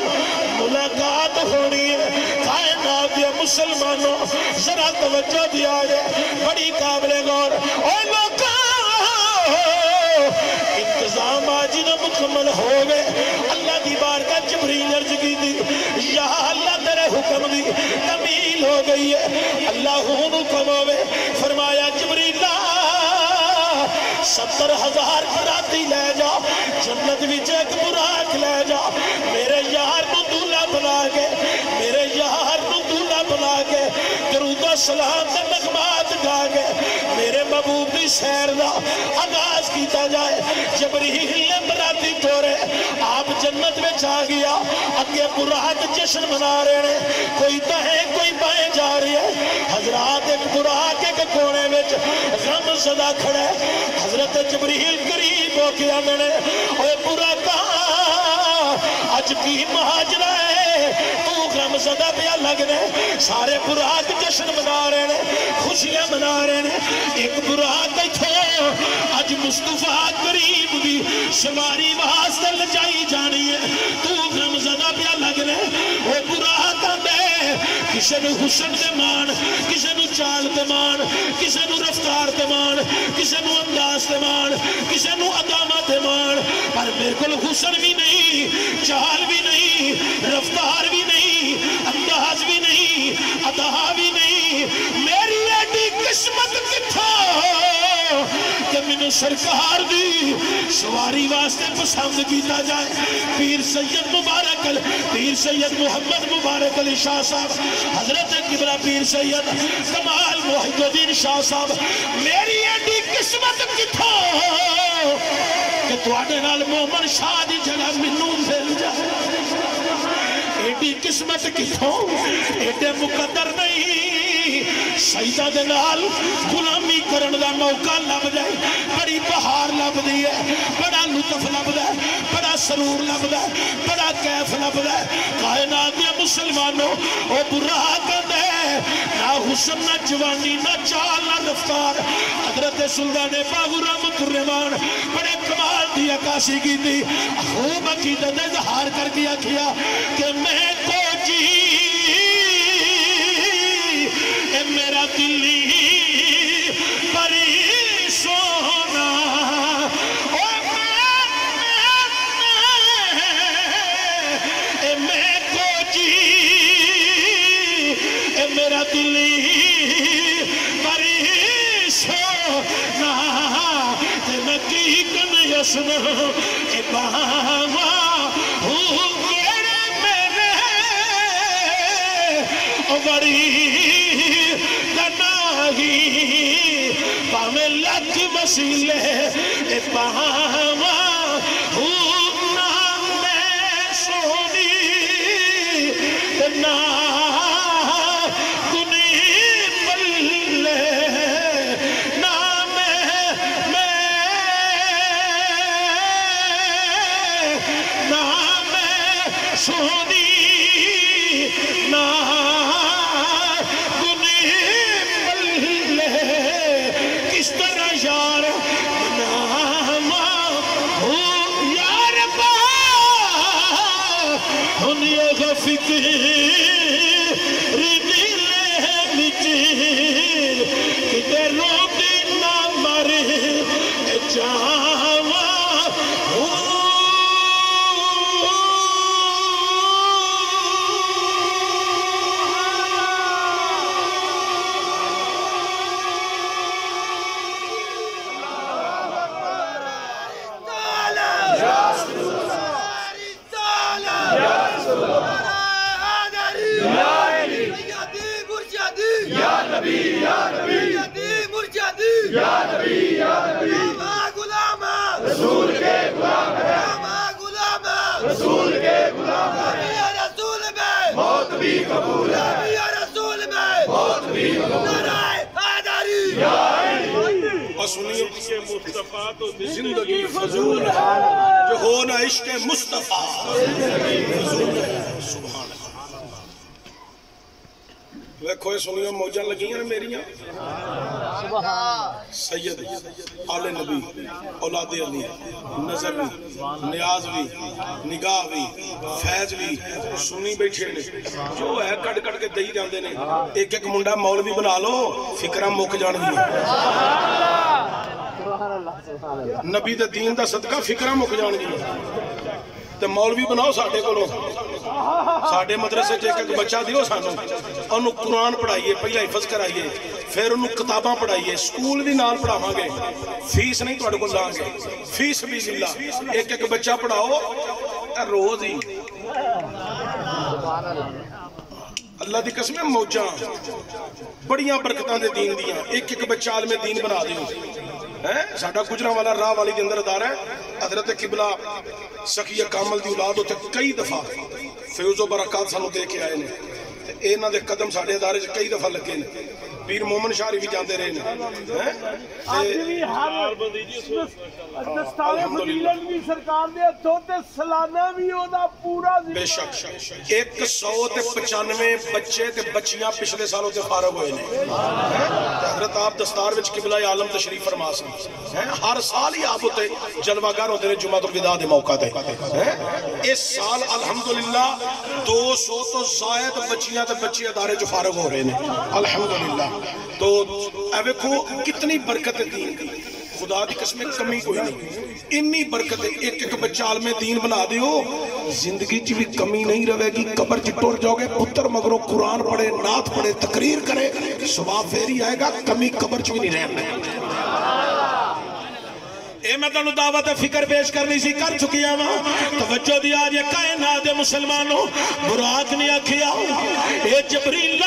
ملاقات ہونی ہے کائنات یا مسلمانوں ذرا توجہ دیا ہے بڑی قابل غور اے لوگوں انتظام آج نہ مکمل ہو گئے اللہ دی بارگاہ جبریل عرض کی تھی یا اللہ تیرے حکم دی تمیل ہو گئی ہے اللہ حکم ہوئے فرمایا جبریل 70,000 براتی لے جا جنت وچ ایک براق لے جا میرے یار نو دولہ بنا کے میرے یار نو دولہ بنا کے درود و سلام دے نغمات گا کے میرے محبوب دی سیر دا آغاز کیتا جائے جبریل نے براتی تورے آپ جنت میں چاہ گیا اگے براق جشن منا رہے ہیں کوئی دہیں کوئی بائیں جا رہی ہے حضرات ایک براق ایک کونے میں غم زدہ کھڑے حضرت جبریل قریب ہو کے آمنے اوہ براقہ آج کی مہاجرہ ہے تو غم زدہ پیا لگنے سارے براق جشن منا رہے ہیں خوشیاں منا رہے ہیں ایک براق تھے آج مصطفیٰ قریب بھی سواری واسطے لجائی جانی ہے تو غم زدہ پیا لگنے وہ براق دے کسے نو حسن دے مان کسے نو چال دے مان کسے نو رفتار دے مان کسے نو انداز دے مان کسے نو عدامت دے مان پر میرے کو حسن بھی نہیں چال بھی نہیں رفتار بھی نہیں انداز بھی نہیں عطا بھی نہیں میری ایڈی قسمت کتھا کہ مینوں سرکار دی سواری واسطے پسند کیتا جائے پیر سید مبارک پیر سید محمد مبارک علی شاہ صاحب حضرت قبلہ پیر سید کمال محی الدین شاہ صاحب میری ایڈی قسمت کتھوں کہ تواڈے نال مومن شاہ دی جگہ مینوں مل جائے ایڈی قسمت کتھوں ایڈے مقدر نہیں سیدہ دے نال غلامی کرن دا موقع لب جائے بڑی بہار لب دی ہے بڑا لطف لب ہے بڑا سرور لب ہے بڑا کیف لب ہے کائنات دے مسلمانوں او برا کہتا ہے نہ حسن نہ جوانی نہ چال نہ رفتار حضرت سلطان باہو رحمت الرحمان بڑے کمال دی عکاسی کی تھی خوب عقیدت اظہار کر کے کیا کہ میں کو جی اے میرا دلی بڑی سونا اے میں کو جی اے میرا دلی بڑی سونا تے میں کی کن یسنا اے باوا بڑی دناہی پاویں لکھ وسیلے اے پاواں ہونا میں سونی نا کنی ملے نا میں سونی نا کس طرح یار ناما ہو یار با دنیا کا فکر ردلے مچیر کتے روٹی نہ مرے جاوا رسول کے غلام ہے رسول کے غلام ہے یا رسول میں موت بھی قبول ہے یا رسول میں موت بھی قبول ہے نعرہ حیدری یا علی اور سنیے کہ مصطفیٰ تو زندگی فضول ہے جو ہونا عشق مصطفیٰ فضول ہے سبحان اللہ ویکھو سنیے موجاں لگی ہیں میریاں سید آل نبی اولاد علی نظر بھی نیاز بھی نگاہ بھی فیض بھی سنی بیٹھے نے جو ہے کٹ کٹ کے دئی جاندے نے ایک ایک منڈا مولوی بنا لو فکرہ مک جان دی نبی دے دین دا صدقہ فکرہ مک جان دی تے مولوی بناؤ ساڑھے کو لو ساڑھے مدرسے ایک ایک بچہ دیو سانو انہوں قرآن پڑھائیے پہلے حفظ کرائیے پھر انہوں کتاباں پڑھائیے سکول بھی نال پڑھاواں گے فیس نہیں توڑے کو لائیں گے فیس بھی اللہ ایک ایک بچہ پڑھاؤ روز ہی اللہ دی قسمیں موجاں بڑیاں برکتاں دے دین دیاں ایک ایک بچہ عالم دین بنا دیوں ساڑھا گجرہ والا راہ والی دندر دار ہے حضرت قبلہ سخیہ کامل دی اولاد ہوتے کئی دفعہ فیوز و برکات سانو دے کے آئے نے اینا دے قدم ساڑھے دارے سے کئی دفعہ لگے نے پیر مومن شاری بھی جاندے رہے نے آجوی ہر دستاوے فضیلت بھی سرکار دے توتے سلانہ بھی ہونا پورا بے شک 195 بچے تے بچیاں پچھلے سالوں تے فارغ ہوئے نے حضرت آپ دستار وچ قبلہ عالم تشریف فرما سن ہر سال ہی آپ ہوتے جلوہ گر ہوتے نے جمعہ الوداع دے موقع تے اس سال الحمدللہ 200 تو زائد بچیاں تے بچے ادارے جو فارغ ہو رہے ہیں الحمدللہ تو ایوکو کتنی برکت دین کی خدا دی قسمیں کمی کوئی نہیں انی برکت ایک ایک بچہ عالم دین بنا دیو زندگی چی بھی کمی نہیں رہے گی قبر چی ٹور جاؤ گے پتر مگروں قرآن پڑھے نعت پڑھے تقریر کرے صبح فیری آئے گا کمی قبر چی بھی نہیں رہنے میں تانوں دعوت فکر پیش کرنی سی کر چکیا ہاں توجہ دی آج کائنات مسلمانوں براق نے آکھیا اے جبریل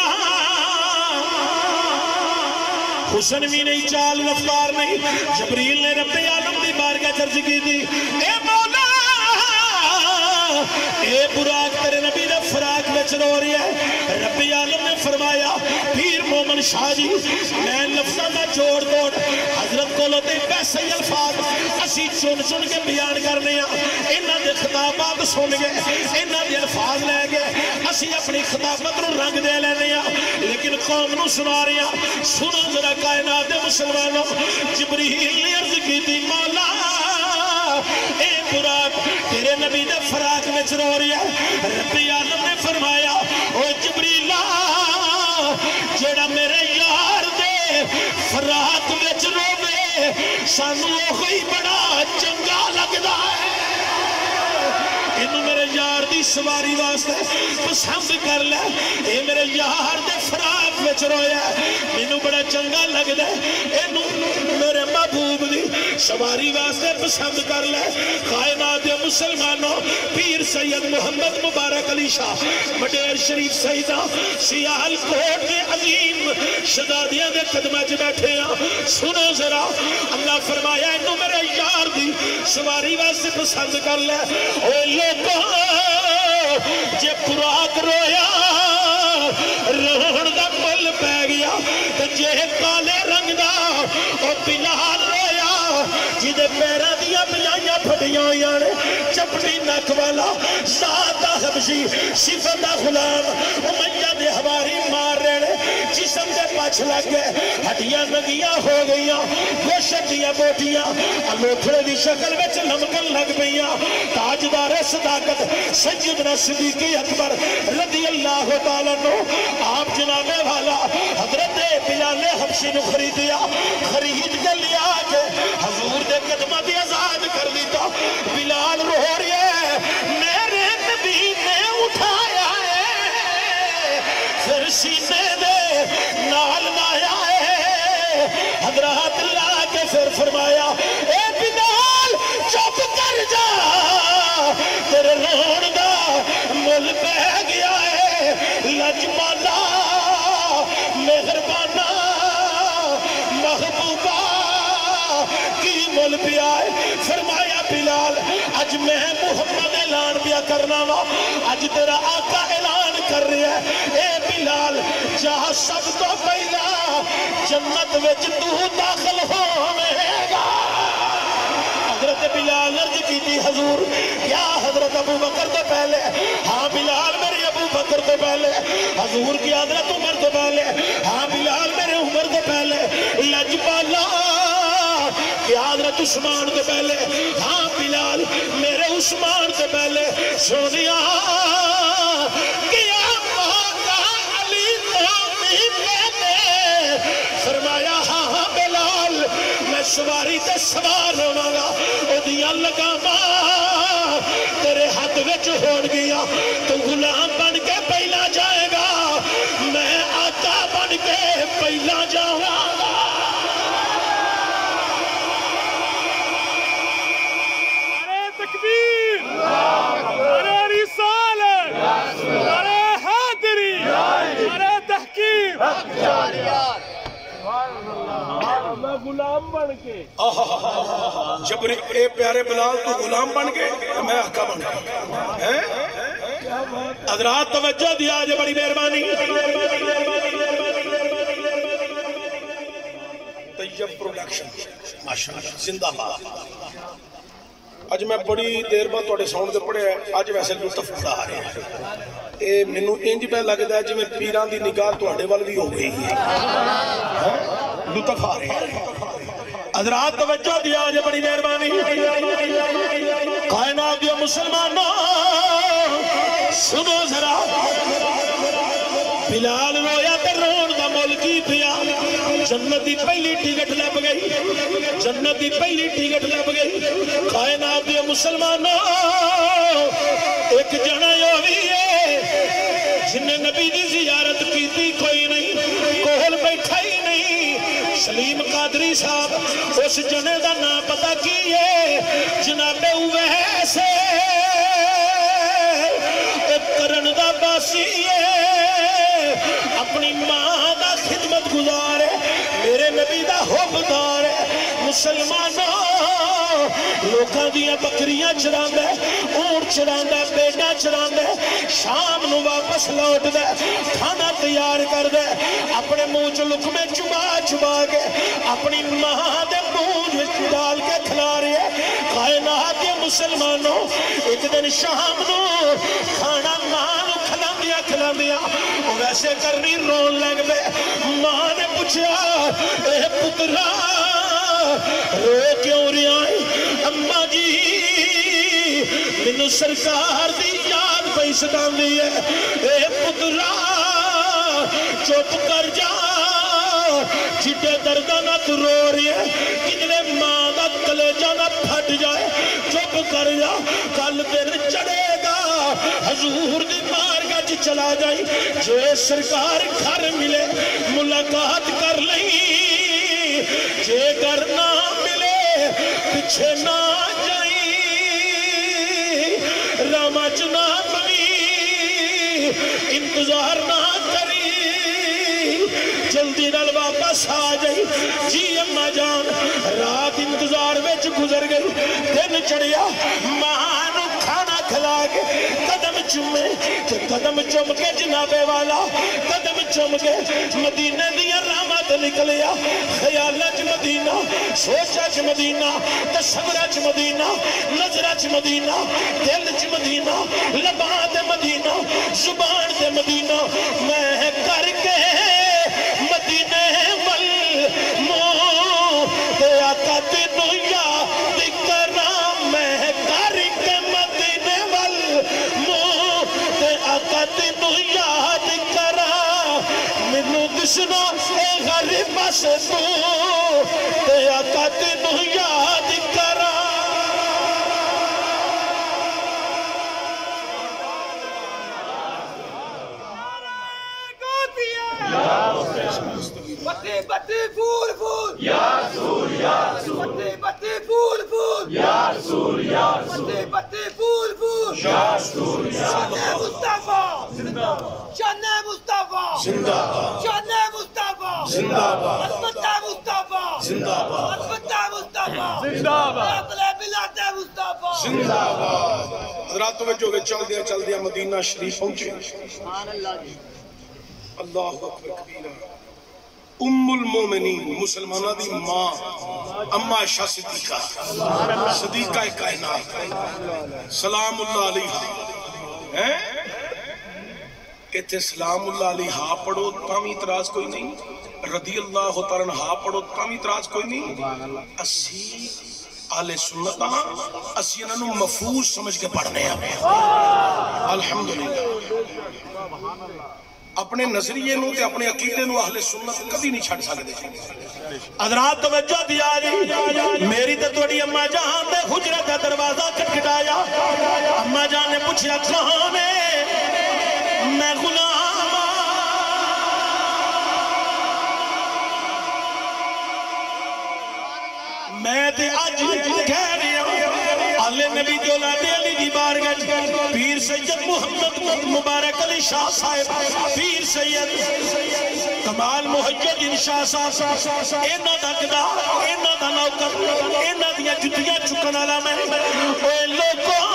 حسن بھی نہیں چال رفتار نہیں جبریل نے رب عالم دی بارگاہ چرچ کی تھی اے مولا اے براق تیرے نبی نے فراق میں رو رہی ہے رب عالم نے فرمایا پیر مومن شاہ جی میں لفظہ میں جوڑ دوڑ حضرت کو لوتے پیسے الفاظ اسی چن چن کے بیان کرنے ہیں انہاں دے خطابات سن گئے انہاں دے الفاظ لے گئے اسی اپنی خطابت رو رنگ دے لینے ہیں لیکن قوم نو سنا رہے ہیں سنو ذرا کائنات مسلمانوں جبریل نے عرض کی تھی مولا اے براق تیرے نبی دے فراق میں رو رہی ہے رب عالم نے فرمایا او جبریل جیڑا میرے یار دے فراق میں روے سانو وہی بڑا چنگا لگدا ہے انہوں میرے یار دی سواری واسطے پسند کر لے اے میرے یار دے فراق وچ رویا مینوں بڑا چنگا لگدا ہے انہوں میرے محبوب دی سواری واسطے پسند کر لے کائنات دے مسلمانوں پیر سید محمد مبارک علی شاہ مڈیر شریف سیدہ سیال کوٹ دے عظیم شہزادیاں دے قدمہ چ بیٹھے ہیں سنو ذرا اللہ فرمایا انہوں میرے یار دی سواری واسطے پسند کر لے اے لوگوں جے براق رویا روڑ دا مل پہ گیا جے کالے رنگ دا او بلال رویا جدے پیرہ دیا بیائیاں پھٹیاں یانے چپٹی نک والا سادہ حبشی صفت دا غلام امیہ دے ہواری مار رہے جسم دے پاچھ لگ گئے ہٹیاں نگیاں ہو گئیاں گوشتیاں بوٹیاں الوکھڑے دی شکل وچ لمکن لگ گئیاں تاجدار صداقت سیدنا صدیق اکبر رضی اللہ تعالیٰ نو آپ جناب والا حضرت بلال حبشی نو خریدیا خرید کے لیا کے حضور دے قدمہ دی آزاد کر دیتا بلال رو رہی ہے میرے نبی نے اٹھایا ہے پھر سینے دے نال لایا ہے حضرات اللہ کے پھر فرمایا اے بلال چپ کر جا تیرے رون دا مل پہ گیا ہے لجبالا مہربانا محبوبہ کی مل پہ آئے فرمایا بلال اج میں محمد اعلان پیا کرنا وا اج تیرا آقا اعلان کر رہی ہے اے بلال جہاں سب تو پہلا جنت وچ تو داخل ہوئے گا حضرت بلال عرض کی تھی حضور کیا حضرت ابو بکر تو پہلے ہاں بلال میرے ابو بکر تو پہلے حضور کی حضرت عمر تو پہلے ہاں بلال میرے عمر تو پہلے لجبالا کیا حضرت عثمان تو پہلے ہاں بلال میرے عثمان تو پہلے سونیا کیا مولا علی قومی پہلے فرمایا ہاں بلال میں سواری تے سوار ہونا گا او دیا لگاما تیرے ہاتھ وچ ہون گیا تو غلام بن کے پہلا جائے گا میں آقا بن کے پہلا جاؤں گا ارے تکبیر ارے رسالت ارے حاضری ارے تحقیق میں غلام بن کے جبریل اے پیارے بلال تو غلام بن گئے میں آقا بن گئے حضرات توجہ دیا آج بڑی مہربانی طیب پروڈکشن ماشاءاللہ زندہ باد اج میں بڑی دیر بعد توڑے ساؤنڈ دے پڑے ہیں اج ویسے لطف پڑا آ رہے ہیں اے منو انج پہ لگتا ہے جی میں پیران دی نگاہ توڑے وال بھی ہو گئی ہے لطف آ رہے ہیں حضرات توجہ دیا آج بڑی مہربانی کائنات دیا مسلمانوں سنو ذرا بلال رویا تے رون دا ملکی پیا جنت دی پہلی ٹکٹ لب گئی جنت دی پہلی ٹکٹ لب گئی کائنات دیا مسلمانوں ایک جنا ہوئی ہے جن نے نبی دی زیارت کی تھی کوئی نہیں کول بیٹھا ہی نہیں سلیم قادری صاحب اس جنے دا نام پتہ کی ہے جناب اویس کرن دا باسی ہے اپنی ماں دا خدمت گزار ہے میرے نبی دا حبدار ہے مسلمانوں لوکاں دیاں بکریاں چراندے اونٹ چراندے بیڑا چراندے شام نو واپس لوٹ دے کھانا تیار کر دے اپنے منہ چ لقمے چبا چبا کے اپنی ماں دے منہ ڈال کے کھلا رہی ہے کائنات کے مسلمانوں ایک دن شام نو کھانا ماں نو کھلا دیا ویسے کرنی رون لگ بے ماں نے پوچھا اے پترا رو کیوں ریائی اماں جی مینوں سرکار دی یاد پئی ستاندی ہے اے پترا چپ کر جا جھٹے دردہ نہ تو رو رہی ہے کتنے ماں دا کلیجہ نہ پھٹ جائے چپ کر جا کل دن چڑھے گا حضور دی بارگاہ چ چلا جائی جے سرکار گھر ملے ملاقات کر لئی جے گھر نہ ملے پیچھے نہ جائی رامچ نہ بنی انتظار نہ کری جلدی نال واپس آ جائی جی اماں جان رات انتظار وچ گزر گئی دن چڑھیا ماں نو کھانا کھلا کے قدم چومے قدم چوم کے جنابے والا قدم چوم کے مدینہ دیا رحمت نکلیا خیالچ مدینہ سوچچ مدینہ تصورچ مدینہ نظرچ مدینہ دلچ مدینہ لبان مدینہ زبان دے مدینہ میں کر کے مدینہ ول مو تے آقا تینو یاد کرام میں کر کے مدینہ ول مو تے آقا تینو یاد کرام مینوں دسنا اے غریب بس تو تے آقا تینو یاد کرام بتی بتی پھول پھول یا رسول یا رسول بتی بتی پھول پھول یا رسول یا رسول بتی بتی پھول پھول یا رسول یا شان مصطفیٰ زندہ باد شان مصطفیٰ زندہ باد شان مصطفیٰ زندہ باد عظمت مصطفیٰ زندہ باد عظمت مصطفیٰ زندہ باد اپنے بلاد مصطفیٰ زندہ باد حضرات توجہ کے چل دیا مدینہ شریف پہنچے اللہ اکبر کبیرہ ام المومنین مسلمانہ دی ماں اما عائشہ صدیقہ صدیقہ کائنات سلام اللہ علیہ کہتے سلام اللہ علیہ ہاں پڑھو تامی اعتراض کوئی نہیں رضی اللہ تعالیٰ ہاں پڑھو تامی اعتراض کوئی نہیں اسی اہل سنت اسی انہوں مفہوم سمجھ کے پڑھنے ہیں الحمدللہ اپنے نظریے نو تے اپنے عقیدے نو اہل سنت کبھی نہیں چھڑ سکتے حضرات توجہ دیا جی میری تے توڑی اماں جان دے حجرہ کا دروازہ کھٹکھٹایا اماں جان نے پوچھا کہاں میں غلام میں تے آج کہہ رہی ہوں اہل نبی دی اولاد علی دی بارگاہ پیر سید محمد مبارک علی شاہ صاحب پیر سید کمال محی الدین شاہ صاحب اینا دا گدا اینا دا نوکر اینا دیا جتیاں چکن والا میں اے لوگوں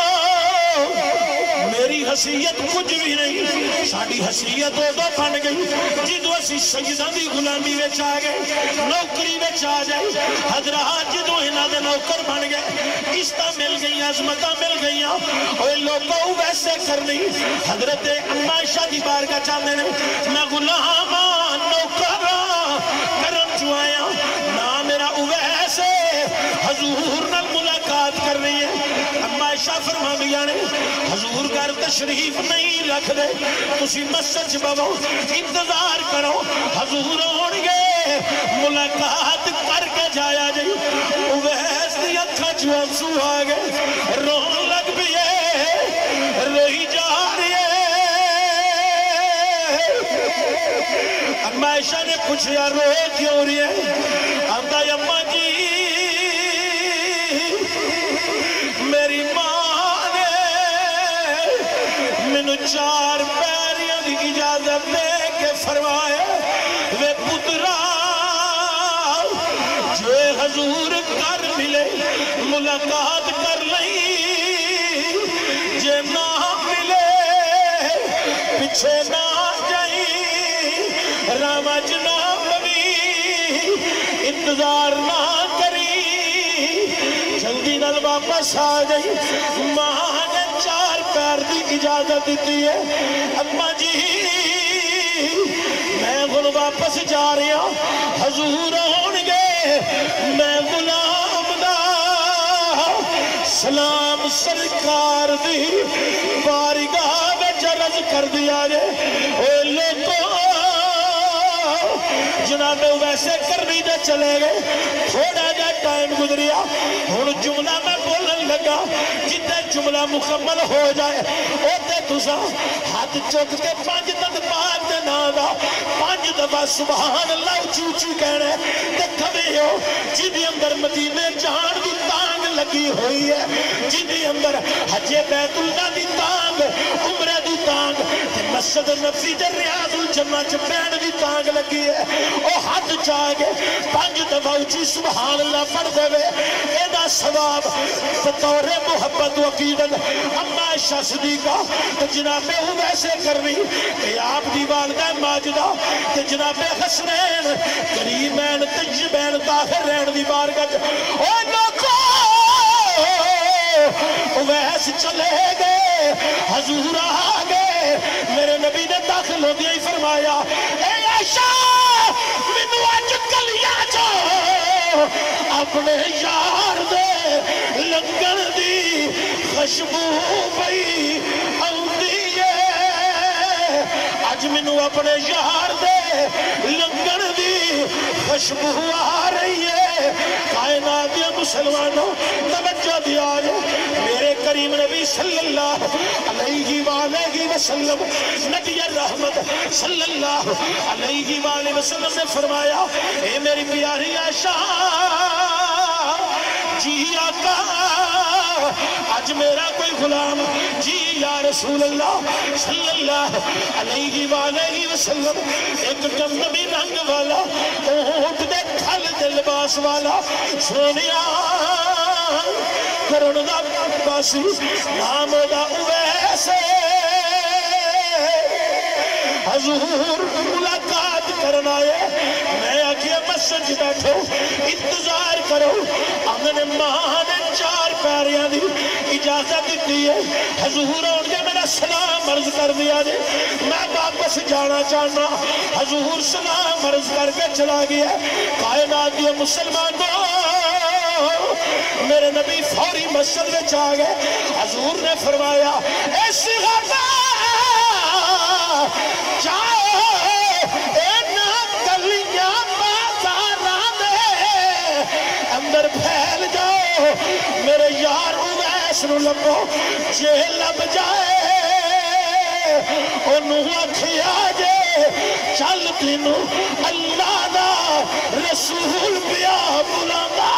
میری حیثیت کچھ بھی نہیں ساڑی حیثیت دو بن گئی جدو اسی سیدان دی غلامی وچ آ گئے نوکری وچ آ جائے حضرات جدو انہاں دے نوکر بن گئے عزتاں مل گئی عظمتاں مل گئی اوے لوگوں ویسے کرنی حضرت اما عائشہ دی بارگاہ چاہتے ہیں میں غلام نوکر کرم چوایا نہ میرا ویسے حضور نال ملاقات کر رہی ہے اما عائشہ فرما دیا نے حضور گھر تشریف نہیں رکھ دے تسی مسجد بابو انتظار کرو حضور ہونگے ملاقات کر کے جایا جی ویس دی اکھا جو انسو آگے رون لگ بھی ہے روئی جا رہی ہے اما عائشہ نے پوچھا رو کیوں رہی ہے؟ آندا اماں جی میری ماں نے مینوں 4 پیریاں دی اجازت دے کے فرمایا وے پترا جے حضور کر ملے ملاقات کر لئی جے نہ ملے پیچھے نہ جائی رامج نہ پوی انتظار نہ کری جلدی نال واپس آ جائی ماں نے 4 پیر دی اجازت دیتی ہے اماں جی میں ہن واپس جا رہا حضور ہون گے میں غلام دا سلام سرکار دی بارگاہ وچ عرض کر دیا جے اے لوگوں جناب ویسے کرنی دے چلے گئے تھوڑا جا ٹائم گزریا ہن جملہ میں بولن لگا جتے جملہ مکمل ہو جائے اوتے تسا ہاتھ چک کے 5 دن پاک دے نا دا 5 دفعہ سبحان اللہ اچھی اچھی کہنے تے کبھی ہو جدی اندر مدینے جان دی تانگ لگی ہوئی ہے جدی اندر حج بیت اللہ دی تانگ عمرہ دی تانگ تے مسجد نبوی دے ریاض الجنہ چ پین دی تانگ لگی ہے او ہاتھ چاہ کے 5 دفعہ اچھی سبحان اللہ پڑھ دے وے ایدہ ثواب بطور محبت و عقیدت اما عائشہ صدیقہ تو جناب ویسے کرنی کہ آپ دی والدہ ماجدہ کہ جناب حسنین کریمین تجبین طاہرین دی بارگاہ او لوگوں ویس چلے گئے حضور آگے میرے نبی نے داخل ہو دیا ہی فرمایا اے عائشہ منو آج کلیا جو اپنے یار دے لنگن دی خوشبو پئی آندی ہے اج منو اپنے یار دے لنگن دی خوشبو آ رہی ہے کائنات یا مسلمانوں توجہ دیا جو میرے کریم نبی صلی اللہ علیہ وآلہ وسلم نبی الرحمت صلی اللہ علیہ وآلہ وسلم نے فرمایا اے میری پیاری عائشہ جی آقا آج میرا کوئی غلام جی یا رسول اللہ صلی اللہ علیہ وآلہ وسلم ایک جمنبی رنگ والا اونٹ دے کھل دے لباس والا سونیا کرن دا باسی نام دا اویسے حضور ملاقات کرنا ہے میں آکھیا مسجد بیٹھو انتظار کرو اگن ماں نے 4 پیریاں دی اجازت دیتی ہے حضور آن کے میرا سلام عرض کر دیا جے میں واپس جانا چاہنا حضور سلام عرض کر کے چلا گیا کائنات دی مسلمانوں میرے نبی فوری مسجد میں چاہ گئے حضور نے فرمایا ایسی غربہ جاؤ اینا گلیاں بازاراں دے اندر پھیل جاؤ میرے یار اویس نو لبو جے لب جائے انہوں اکھیا جے چل تینو اللہ دا رسول پیا بلانا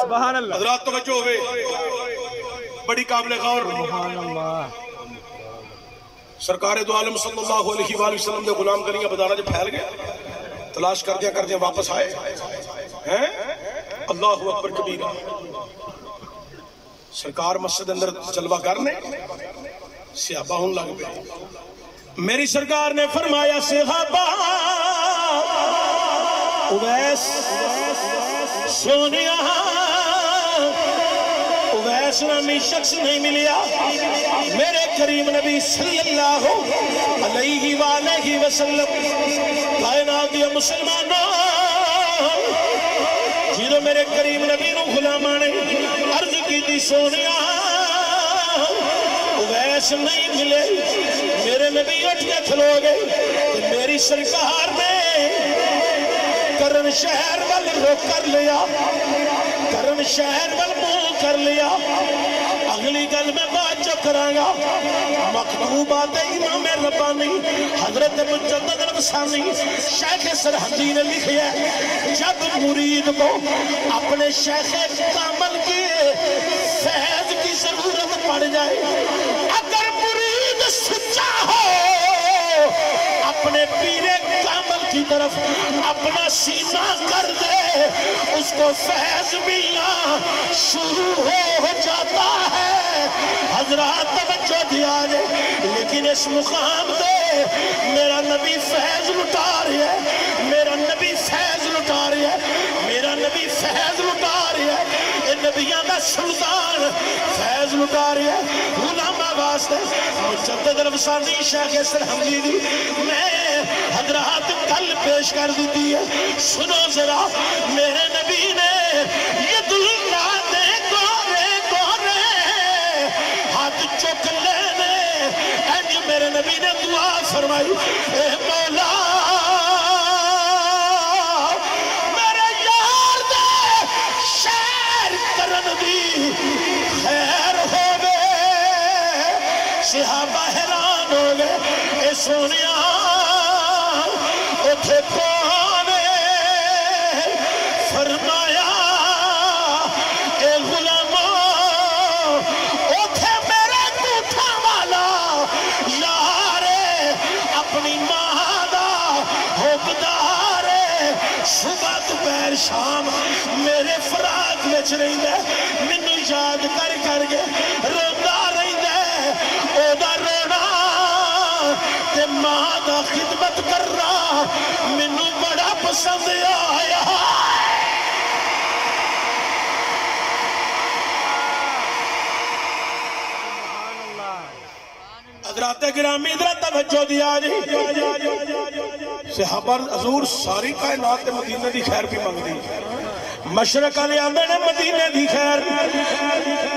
سبحان اللہ حضرات توجہ ہوئے بڑی قابل غور سرکار دو عالم صلی اللہ علیہ وآلہ وسلم نے غلام کریاں بدارہ جب پھیل گیا تلاش کر دیا واپس آئے ہیں اللہ اکبر کبیرہ سرکار مسجد اندر جلوہ کرنے صحابہ ہون لگ پہ میری سرکار نے فرمایا صحابہ اویس سونیا اویس نامی شخص نہیں ملیا میرے کریم نبی صلی اللہ علیہ وآلہ وسلم کائنات یا مسلمانوں جیدو میرے کریم نبی نو غلامانے عرض کی تھی سونیا فیض نہیں ملے میرے نبی اٹھ کے کھلو گئے کہ میری سرکار نے کرن شہر وال رخ کر لیا کرن شہر وال منہ کر لیا اگلی گل میں بات جو کرانگا مکتوبات امام ربانی حضرت مجدد الفسانی شیخ سرہندی نے لکھیا جب مرید کو اپنے شیخ کامل کی فیض کی ضرورت پڑ جائے اگر مرید سچا ہو اپنے پیر کامل کی طرف اپنا سینہ کر دے اس کو فیض ملنا شروع ہو جاتا ہے حضرات توجہ دیا جائے لیکن اس مقام دے میرا نبی فیض لٹا رہی ہے میرا نبی فیض لٹا رہی ہے میرا نبی فیض لٹا رہی ہے نبیان دا سلطان فیض لٹا رہی ہے غلام واسطے مجدد الفسانی شیخ سرہندی دی میں حضرات کل پیش کر دیتی ہے سنو ذرا میرے نبی نے یہ دلنا دے گورے گورے ہاتھ چک لینے اینج میرے نبی نے دعا فرمائی اے مولا خیر ہو گئے صحابہ حیران ہو گئے اے سونیا اتھے پانے فرمایا اے غلاموں اتھے میرے کوٹھا والا یارے اپنی ماں دا حکمدار صبح دوپہر شام میرے فراق وچ رہی ہے مینوں یاد کر کر کے روتا رہی ہے او دا رونا تے ماں دا خدمت کرنا مینوں بڑا پسند آیا حضرات گرامی ادھر توجہ دیا جی صحابہ حضور ساری کائنات مدینہ دی خیر بھی مانگ دی مشرق والے آندے نے مدینے دی خیر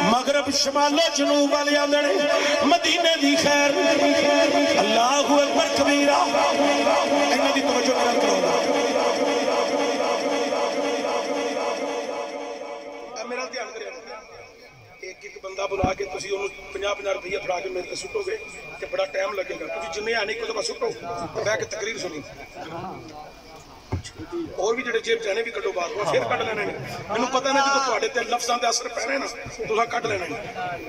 مغرب شمال و جنوب والے آندے نے مدینے دی خیر اللہ اکبر کبیرہ انہاں دی توجہ کرو میرا دھیان کرے ایک بندہ بلا کے تسی انہوں 50-50 روپیہ پھڑا کے میرے سٹو گے کہ بڑا ٹائم لگے گا تسی جنہیں آنے کو دفعہ سٹو بہ کے تقریر سنی اور بھی جڑے جیب جانے بھی کٹو بات وہ پھر کٹ لینے میں پتہ نہیں کہ تو تے لفظاں دے اثر پہ رہے نا تو کٹ لینے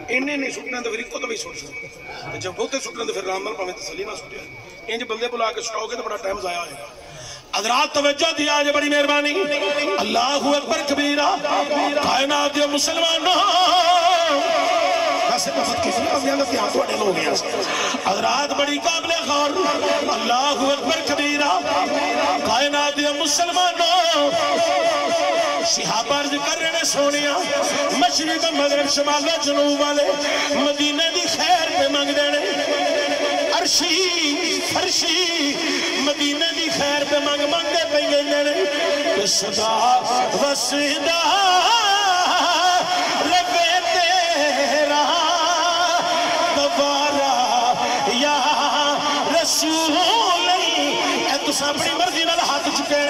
انہیں نہیں سٹنے تو پھر ایک کو تو بھی سٹ سکتے جب بہتے سٹنے تو پھر رام نال پاویں تسلی نہ سٹے انج بندے بلا کے سٹاؤ گے تو بڑا ٹائم ضائع ہوئے گا حضرات توجہ دیا آج بڑی مہربانی اللہ اکبر کبیرہ کائنات دیو مسلمانوں ایسے بفت کسی بندیاں دے ہاتھ وڑے لوگ ہیں حضرات بڑی قابل غور اللہ اکبر کبیرہ کائنات دیو مسلمانوں صحابہ عرض کر رہے سونیا مشرق مغرب شمال و جنوب والے مدینہ دی خیر پہ مانگ دینے عرشی فرشی مدینہ دی خیر پہ مانگ مانگے پہ گئے کہ صدا وسیدہ ربے تیرا دوبارہ یا رسول اے تسا اپنی مرضی نال ہاتھ چکے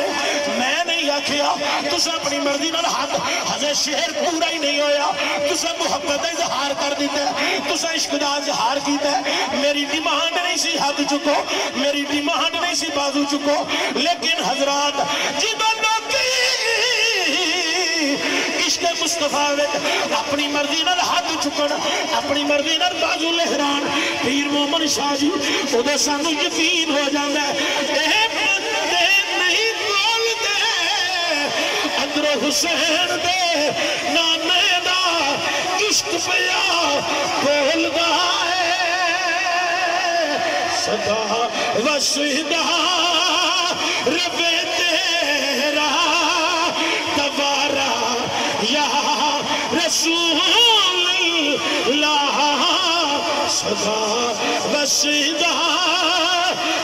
میں نہیں آکھیا تسا اپنی مرضی نال ہاتھ حضرت شہر پورا ہی نہیں ہویا تسا محبت اظہار کر دیتے تسا عشق دا اظہار کیتے میری ڈیمانڈ نہیں سی ہاتھ چکو میری ڈیمانڈ نہیں سی بازو چکو لیکن حضرات جدوں لوگی عشق مصطفیٰ اپنی مرضی نال ہاتھ چکن اپنی مرضی نال بازو لہران پیر مومن شاہ جی ادھے سانو یقین ہو جاندہ ہے اے بندے نہیں بولتے اندر حسین دے نانے دا عشق پیا بول دا ہے صدا وسیدہ ربے تیرا دوبارہ یا رسول اللہ صدا وسیدہ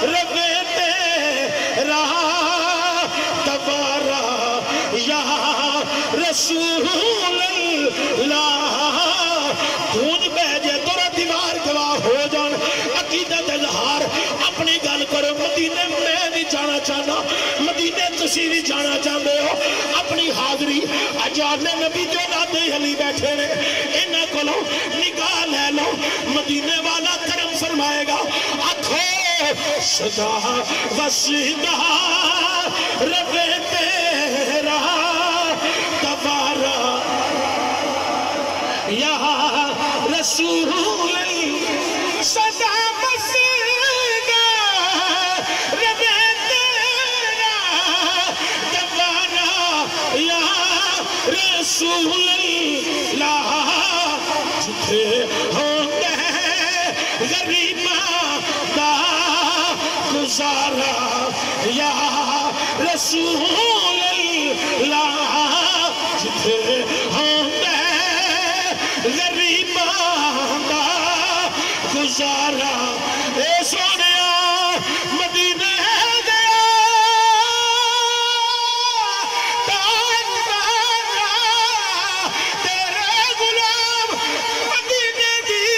ربے تیرا دوبارہ یا رسول اللہ خون بہ جے تورا دیوار گواہ ہو مدینے میں بھی جانا چاہنا مدینے تسی بھی جانا چاہتے ہو اپنی حاضری اجانے نبی جو نادے علی بیٹھے نے انہاں کولو نگاہ لے لو مدینے والا کرم فرمائے گا آکھو صدا وسیدہ ربے تیرا دوبارہ یا رسول صدا وسیدہ ربے تیرا دوبارہ یا رسول اللہ جتھے ہوتے غریباں دا گزارا یا رسول اللہ جتھے ہوتے غریباں دا گزارا اے سونیا مدینے گیا تاجدارا تیرے غلام مدینے دی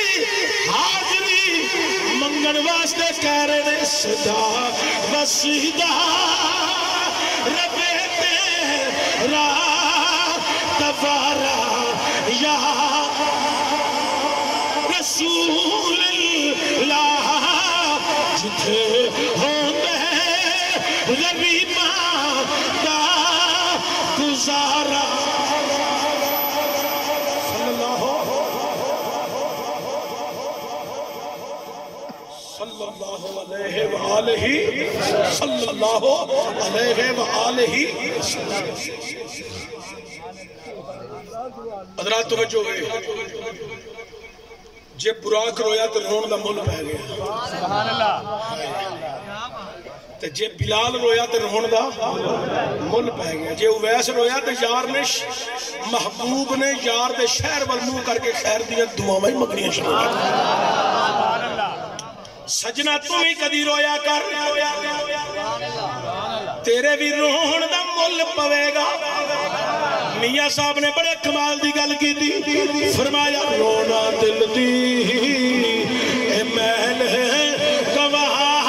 حاضری منگن واسطے کہہ رہے نے صدا وسیدہ ربے تیرا دوبارہ یا رسول اللہ جتھے ہوتے غریباں دا گزارا صلی اللہ علیہ وآلہ حضرات توجہ ہوئے جے براق رویا تو رون دا مل پہ گیا سبحان اللہ تے جے بلال رویا تے رون دا مل پہ گیا جے اویس رویا تے یار نے محبوب نے یار دے شہر والمو کر کے خیر دیا دعا میں مگنیاں شروع کر سجنہ تمہیں کدی رویا کر تیرے بھی رون دا مل پوے گا میاں صاحب نے بڑے کمال دی گل کی تھی فرمایا رونا دل دی اے محل گواہ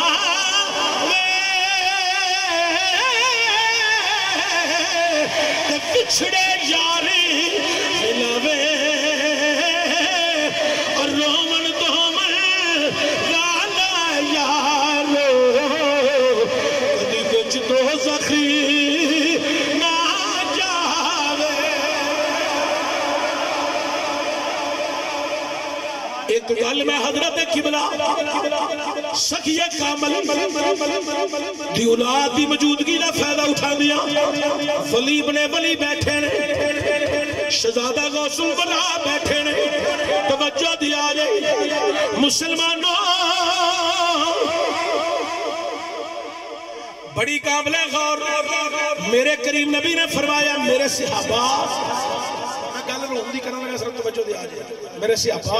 پچھڑے یاری ملوے اور رومن دومن لالا یارو کدی کچھ تو زخی نہ جاوے ایک گل میں حضرت قبلہ سخیہ کامل دی اولاد دی موجودگی دا فائدہ اٹھا دیا ولی بنے ولی بیٹھے نے شہزادہ غوث البرا بیٹھے نے توجہ دیا جائے مسلمانوں بڑی قابل غور میرے کریم نبی نے فرمایا میرے صحابہ میں گل روح دی کرنا لگا صرف توجہ دیا جائے میرے صحابہ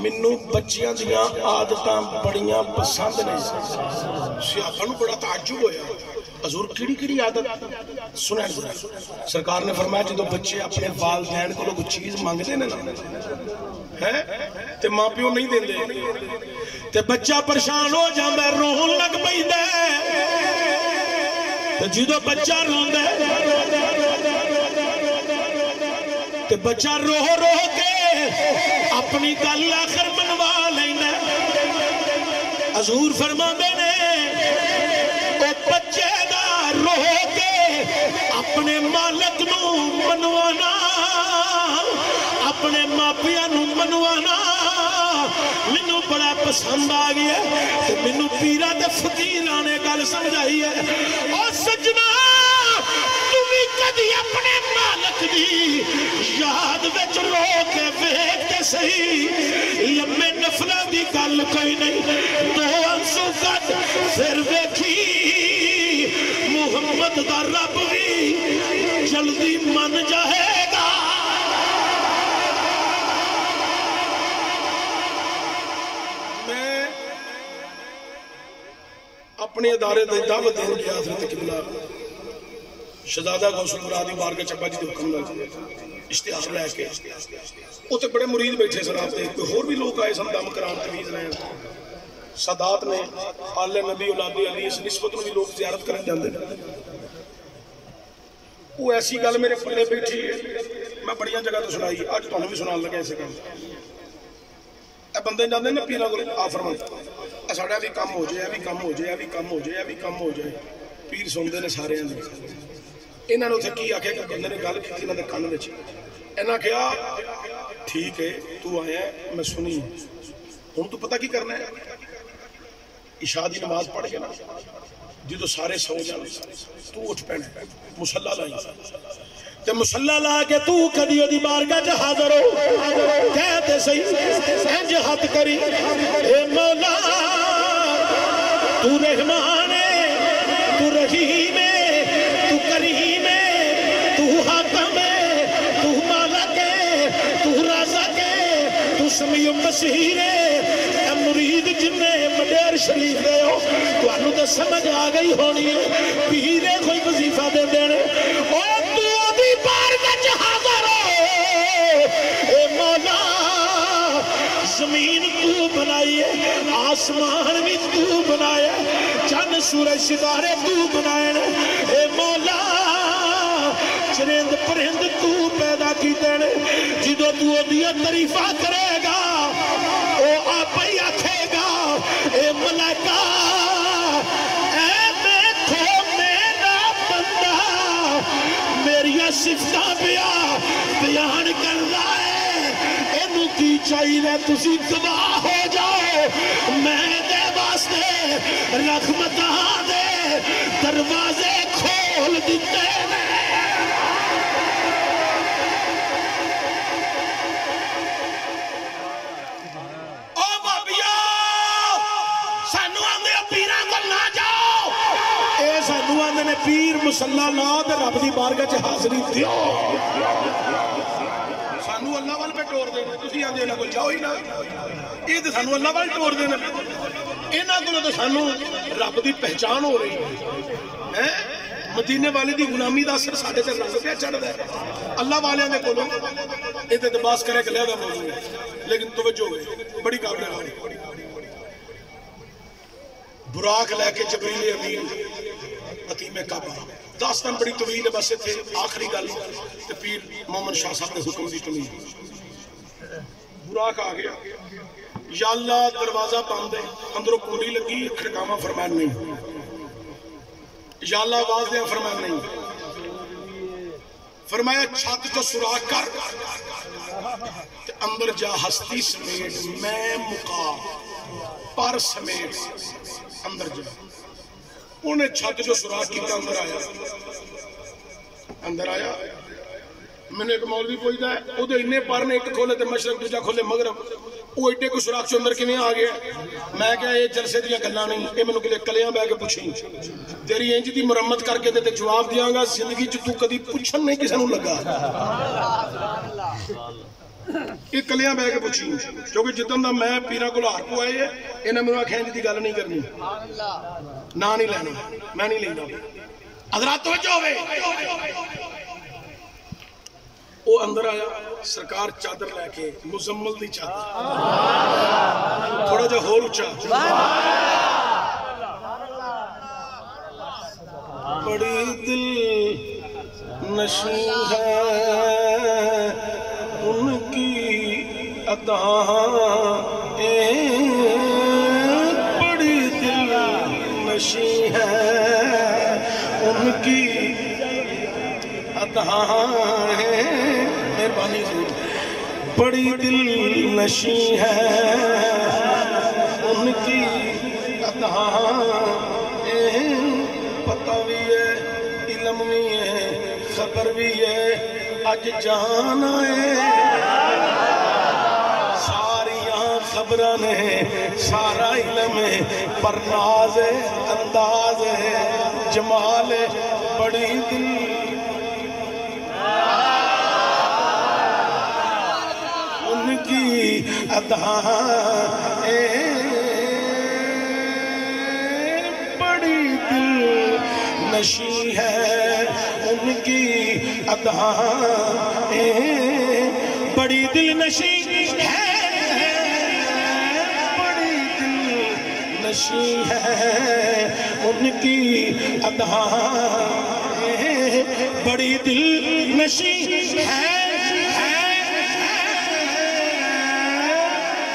منو بچیاں دیاں عادتاں بڑیاں پسند نے صحابہ نو بڑا تعجب ہویا حضور کیڑی کیڑی عادت سنیں ذرا سرکار نے فرمایا جدو بچے اپنے والدین کو کوئی چیز مانگتے ہیں نا تے ماں پیو نہیں دیندے تے بچہ پریشان ہو جاندا ہے رون لگ پیندا ہے تے جدو بچہ روندا ہے تے بچہ رو رو کے اپنی گل آخر منوا لینا حضور فرماندے نے او بچے دا رو کے اپنے مالک نو منوانا اپنے ماپیاں نو منوانا مینوں بڑا پسند آ گیا تے مینوں پیراں تے فقیراں نے گل سمجھائی ہے او سجنا تمہیں کدی اپنے مالک دی یاد وچ رو کے ویکھتے صحیح لمے نفلاں دی گل کوئی نہیں دو انسو کٹ پھر ویکھی محمد دا رب بھی جلدی من جائے گا میں اپنے ادارے دی دعوت دین گیا حضرت قبلہ شہزادہ غوث البرا دی بارگاہ چبا جی دے حکم لے اشتہار لے کے وہ تے بڑے مرید بیٹھے سن آپ دے کوئی ہور بھی لوگ آئے سن دم کرام تمیز رہے سادات نے آل نبی اولاد علی اس نسبت میں بھی لوگ زیارت کرنے جاندے وہ ایسی گل میرے پلے بیٹھی ہے میں بڑیاں جگہ تو سنائی آج تو بھی سنان لگا ایسے گل اے بندے جاندے نا پیرا کو آ فرمان اے ساڈا بھی کم ہو جائے بھی کم ہو جائے بھی کم ہو جائے بھی کم ہو جائے پیر سنتے نے سارے انہوں نے اتنے کی آخیا کہ بندے نے گل کی انہوں نے کن وچ انہاں کہا ٹھیک ہے تو آیا ہے میں سنی ہوں تو پتہ کی کرنا ہے عشاء دی نماز پڑھ کے نا جدو سارے سو جانے تو اٹھ پینا مصلی لائی تے مصلی لا کے تو کدی دی بارگاہ چ حاضر ہو کہتے صحیح انج ہاتھ کری اے مولا تو رحمان ہے تو رحیم ہے تو کریم ہے تو حاکم ہے تو مالک ہے تو رازق ہے تو سمیع بصیر ہے اے مرید جنے مڈیر شریف دے ہو تانوں تے سمجھ آ گئی ہونی ہے پیرے کوئی وظیفہ دے دینے او تو دی بارگاہ چ حاضر ہو اے مولا زمین تو بنائی ہے آسمان بھی تو بنایا چند سورج ستارے تو بنائے اے مولا چرند پرند تو پیدا کی دینے جدو تو دیا تعریفہ کرے گا او آپ ہی آکھے گا اے ملائکہ اے دیکھو میرا بندہ میری صفتہ بیان کر رہا ہے اینو کی چاہیے تسی گواہ ہو جاؤ میں دے واسطے رحمتاں دے دروازے کھول دیتے ہیں پیر مصلی لا دے رب دی بارگاہ چ حاضری دیو سانو اللہ وال پہ ٹور دینا تسی آندے نہ کوئی جاؤ ہی نہ یہ تے سانو اللہ وال ٹور دینا انہاں کولوں تے سانو رب دی پہچان ہو رہی ہے مدینے والے دی غلامی دا اثر ساڈے تے رنگ پہ چڑھدا ہے اللہ والیاں دے کولوں اے تے بس کرے کہ لہدا موضوع ہے لیکن توجہ ہے بڑی قابل ہے براق لے کے جبریل امین عتیم کعبہ داستان بڑی طویل ہے بس تھے آخری گل تے پیر محمد شاہ صاحب نے حکم دی طویل براق آ گیا یا اللہ دروازہ بند ہے اندروں کنڈی لگی کھڑکاواں فرمان نہیں یا اللہ آواز دیا فرمان نہیں فرمایا چھت جو سوراخ کر تے اندر جا ہستی سمیت میں مقا پر سمیت اندر جا انہیں چھت جو سوراخ کیتا اندر آیا میں نے ایک مولوی پوچھتا ہے وہ تو انہیں پر نے ایک کھولے تے مشرق دوجا کھولے مغرب وہ ایڈے کو سوراخ چ اندر کیویں آ گیا میں کہا یہ جلسے دیاں گلاں نہیں یہ مینوں کلے کلیاں بہ کے پوچھی تیری انج دی مرمت کر کے تے جواب دیاں گا زندگی چ تو کدی پوچھن نہیں کسے نوں لگا یہ کلیاں بہ کے پوچھی کیونکہ جتن دا میں پیراں کول ہار کو آئے انہاں مینوں آکھیا انج دی گل نہیں کرنی نہ نہیں لینا میں نہیں لینا حضرات توجہ ہوئے وہ اندر آیا سرکار چادر لے کے مزمل دی چادر تھوڑا جا ہور اچھا بڑی دل نشیں ہے ان کی ادائیں بڑی دل نشیں ہے ان کی مہربانی ضرور بڑی دل نشیں ہے ان کی ادائیں پتہ بھی ہے علم بھی ہے خبر بھی ہے اج جانا ہے ساریاں خبراں نے سارا علم ہے پر ناز ہے انداز ہے جمال ہے بڑی دل ان کی ادائیں بڑی دل نشیں ہے ان کی ادائیں بڑی دل نشیں ہے بڑی دل نشی ہے ان کی ادائیں بڑی دل نشی ہے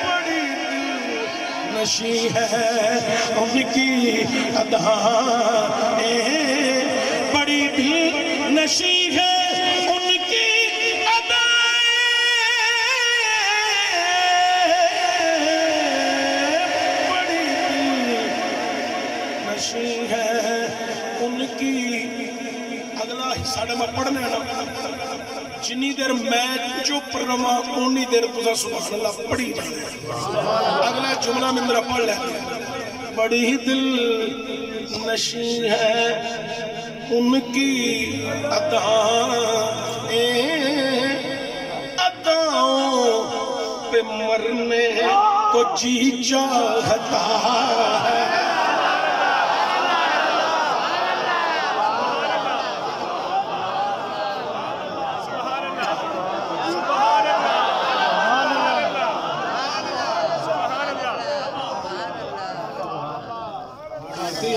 بڑی دل نشی ہے ان کی ادائیں بڑی دل نشی ہے ان کی ہے ان کی اگلا حصہ میں پڑھنے نا جنی دیر میں چپ رہا اونی دیر تُسا سبحان اللہ پڑھی جائے اگلا جملہ میں میرا پڑھ لیتے بڑی دل نشی ہے ان کی اداؤں پہ مرنے کو جی چاہتا ہے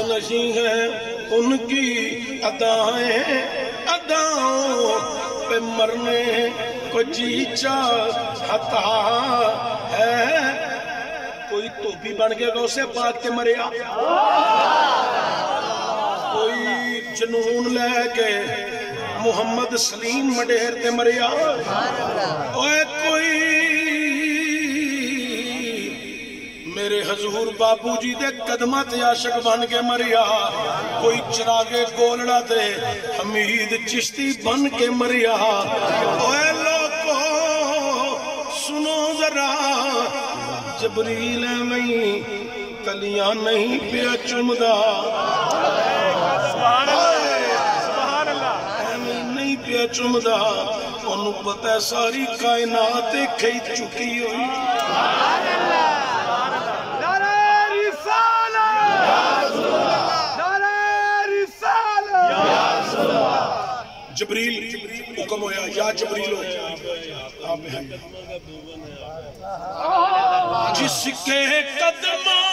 نشی ہے ان کی اداؤں پہ مرنے کو جی چاہتا ہے کوئی توپی بن کے غوث پاک کے مریا کوئی جنون لے کے محمد سلیم مڈیر تے مریا اوے کوئی میرے حضور بابو جی دے قدمت عاشق بن کے مریا کوئی چراغے گولڑا تے حمید چشتی بن کے مریا اوے لوگو سنو ذرا جبریل میں کلیاں نہیں پیا چمدا سبحان اللہ نہیں پیا چمدا انہوں پتہ ہے ساری کائنات کھئی چکی ہوئی جبریل حکم ہویا یا جبریل ہو آپ ہیں جس کے قدموں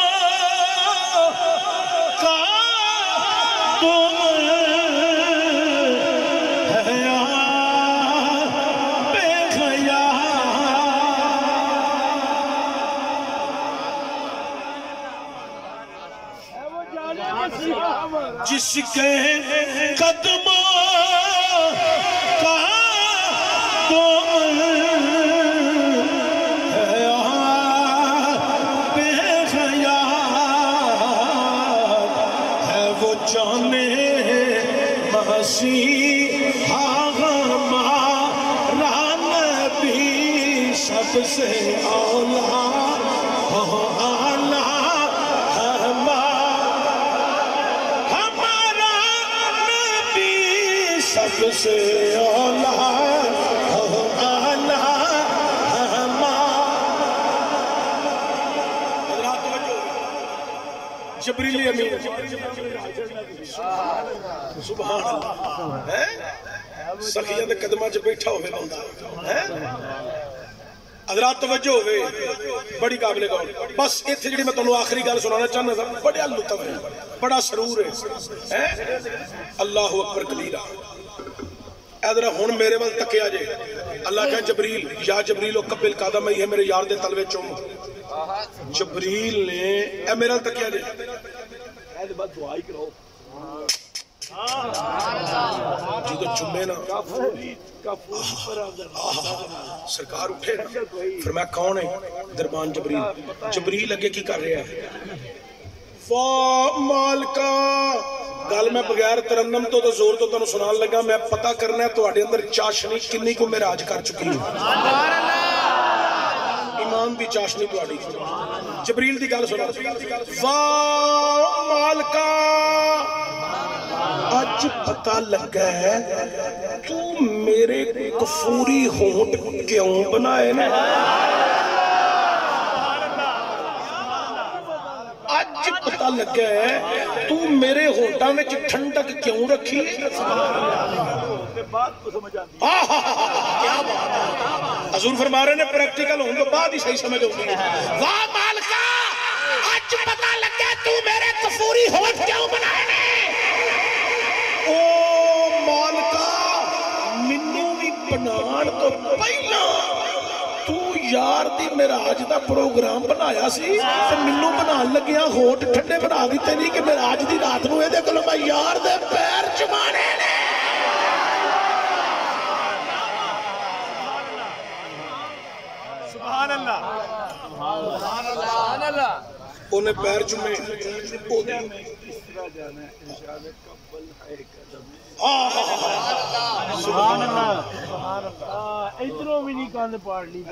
کا تم ہے بے خیال جس کے قدموں سب سے اولا ہمارا نبی سب سے اولا جبریل امین سبحان اللہ سخیہ دے قدمہ جو بیٹھا ہوئے بندہ حضرات توجہ ہوئے بڑی قابل گاؤں بس ایتھے جڑی میں تنہوں آخری گال سنانا چاہنا تھا بڑا لطف ہے بڑا سرور ہے اللہ اکبر کبیرہ ادھر ہون میرے وقت تکے آجے اللہ کہا جبریل یا جبریل و قبل قادم ہی ہے میرے یار دے تلوے چوم جبریل نے اے میرا تکے آجے اے بعد دعائی کرو جی تو چمے نا سرکار اٹھے نا فرمایا کون ہے دربان جبریل جبریل لگے کی کر رہے ہیں واہ مالکا گل میں بغیر ترنم تو زور تو تنہوں سنان لگا میں پتہ کرنا ہے تو آڑے اندر چاشنی کنی کو میں راج کر چکی ہوں ایمان دی چاشنی تو آڑی جبریل دی گل سنا واہ مالکا آج پتہ لگا ہے تو میرے کفوری ہونٹ کیوں بنائے نا آج پتہ لگا ہے تو میرے ہونٹا میں ٹھنڈک کیوں رکھی کیا بات حضور فرما رہے ہیں پریکٹیکل ہوں تو بعد ہی صحیح سمجھ ہوگی واہ مالکا آج اج پتا لگا تو میرے کفوری ہوت کیوں بنائے نے او مالکا منو بھی بنان تو پہلا تو یار دی معراج دا پروگرام بنایا سی تے منو بنان لگیا ہوٹ ٹھنڈے بنا دیتے نہیں کہ معراج دی رات نو اے دے کولوں میں یار دے پیر چمانے نے سبحان اللہ سبحان اللہ انہیں پیر چمے سبحان اللہ ادھروں بھی نہیں کاند پاڑ لی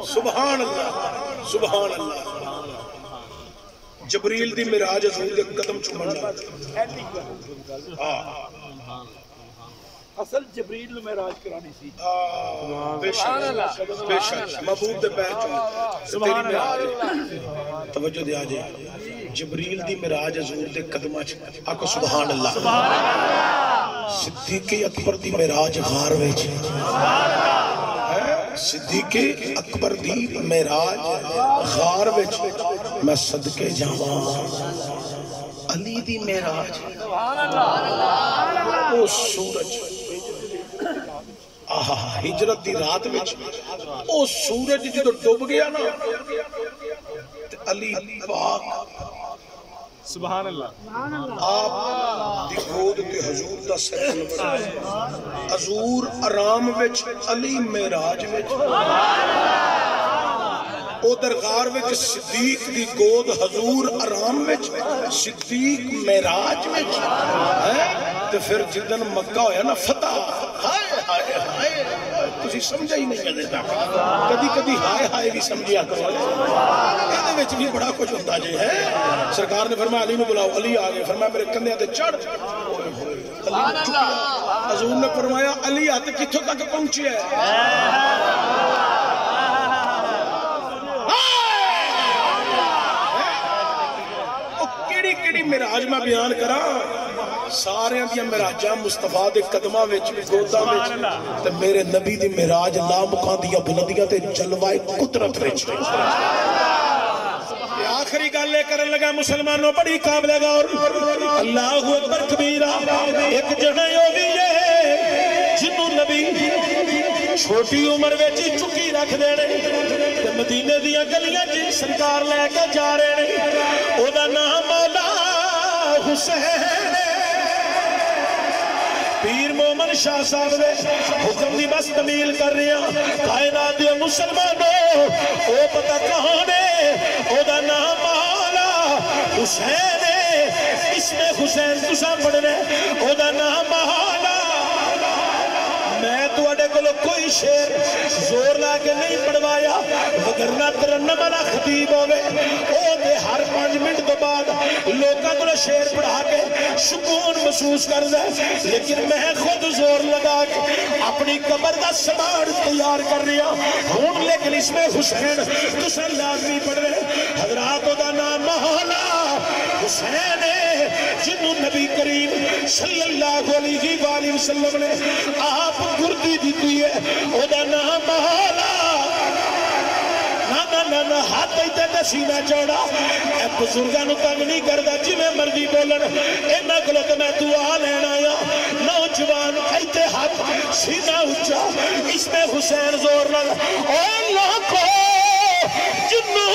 سبحان اللہ سبحان اللہ جبریل دی معراج حضور دے قدم چومن اصل جبریل میں راج کرانی سی بے شک محبوب دے پیر چومن سبحان اللہ توجہ دے آجے جبریل دی معراج حضور دے قدماں چ آکو سبحان اللہ صدیق اکبر دی معراج غار وچ صدیق اکبر دی معراج غار وچ میں صدقے جاواں علی دی معراج سبحان اللہ او سورج ہجرت دی رات وچ او سورج جدوں ڈوب گیا نا تے علی پاک سبحان اللہ آپ دی گود تے حضور دا سر حضور آرام وچ علی معراج وچ او درغار وچ صدیق دی گود حضور آرام وچ صدیق معراج وچ تے پھر جدن مکہ ہویا نا فتح ہائے ہائے ہائے تسی سمجھا ہی نہیں کدے تک کدی کدی ہائے ہائے بھی سمجھیا کرو ایدے وچ بھی بڑا کچھ ہوتا جے ہے سرکار نے فرمایا علی نو بلاؤ علی آ گئے فرمایا میرے کندھے تے چڑھ حضور نے فرمایا علی ہاتھ کتھوں تک پہنچی ہے کیڑی معراج میں بیان کراں سارے دیا معراجاں مصطفیٰ دے قدماں وچ گوداں وچ تے میرے نبی دی معراج لامکاں دیاں بلندیاں تے جلوہ قدرت وچ آخری گل لے کرن لگا مسلمانوں بڑی قابل غور اللہ اکبر کبیرہ ایک جگہ یو بھی ہے جنوں نبی چھوٹی عمر وچ چکی رکھ دینے تے مدینے دیاں گلیاں جی سرکار لے کے جا رہے نے او دا نام مولا حسین پیر مومن شاہ صاحب دے حکم دی بس تمیل کر رہے ہیں کائنات دے مسلمانوں او پتہ کہاں نے او دا نام مولا حسین ہے اس میں حسین تسا پڑھنے او دا نام مولا میں تو اڈے کلو کوئی شیر زور لا کے نہیں پڑھوایا وگرنہ ترنم والا خطیب ہوئے او دے ہر 5 منٹ تو بعد لوگاں کو شیر پڑھا کے سکون محسوس کر دے لیکن میں خود زور لگا کے اپنی قبر دا سامان تیار کر رہا ہوں لیکن اس میں حسین تسن لازمی پڑھ رہے حضرات دا نام مولا حسین ہے جنہوں نبی کریم صلی اللہ علیہ وآلہ وسلم نے آپ گردی دیتی ہے او دا نام مولا نا ہاتھ ایتے تے سینہ چوڑا اے بزرگانو تنگ نہیں کردا جی میں مرضی بولن اینا کلو تے میں دعا لینا یا نوجوان ایتے ہاتھ سینہ اچھا اس میں حسین زور لگا اے اللہ کو جنوں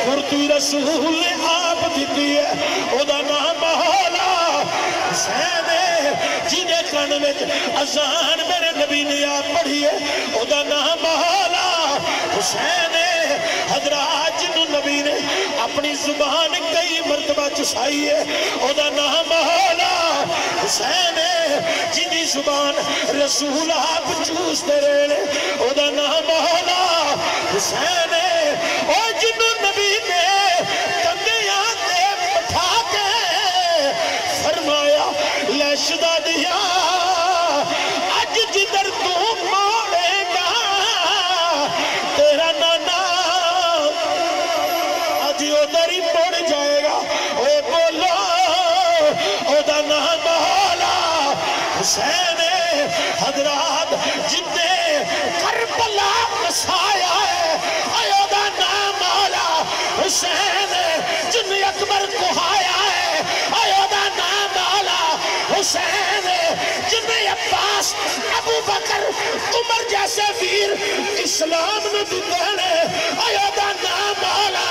گردی رسول آپ دیتی ہے او دا نام مولا حسین ہے جنہیں کان میں اذان میرے نبی نے آپ پڑھی ہے او دا نام مولا حسین ہے حضرات جنہوں نبی نے اپنی زبان کئی مرتبہ چسائی ہے او دا نام مولا حسین ہے جنہی زبان رسول آپ چوستے رہے او دا نام مولا حسین ہے اور جنہوں نبی نے کندیاں دے بٹھا کے فرمایا لشدہ دیا اج جدر تو موڑے گا تیرا نانا اج ادھر ہی مڑ جائے گا اے بولو او دا نام مولا حسین حضرات جتنے کربلا مسایا ہے بکر عمر جیسے ویر اسلام نو دیتے نے آیا دا نام مولا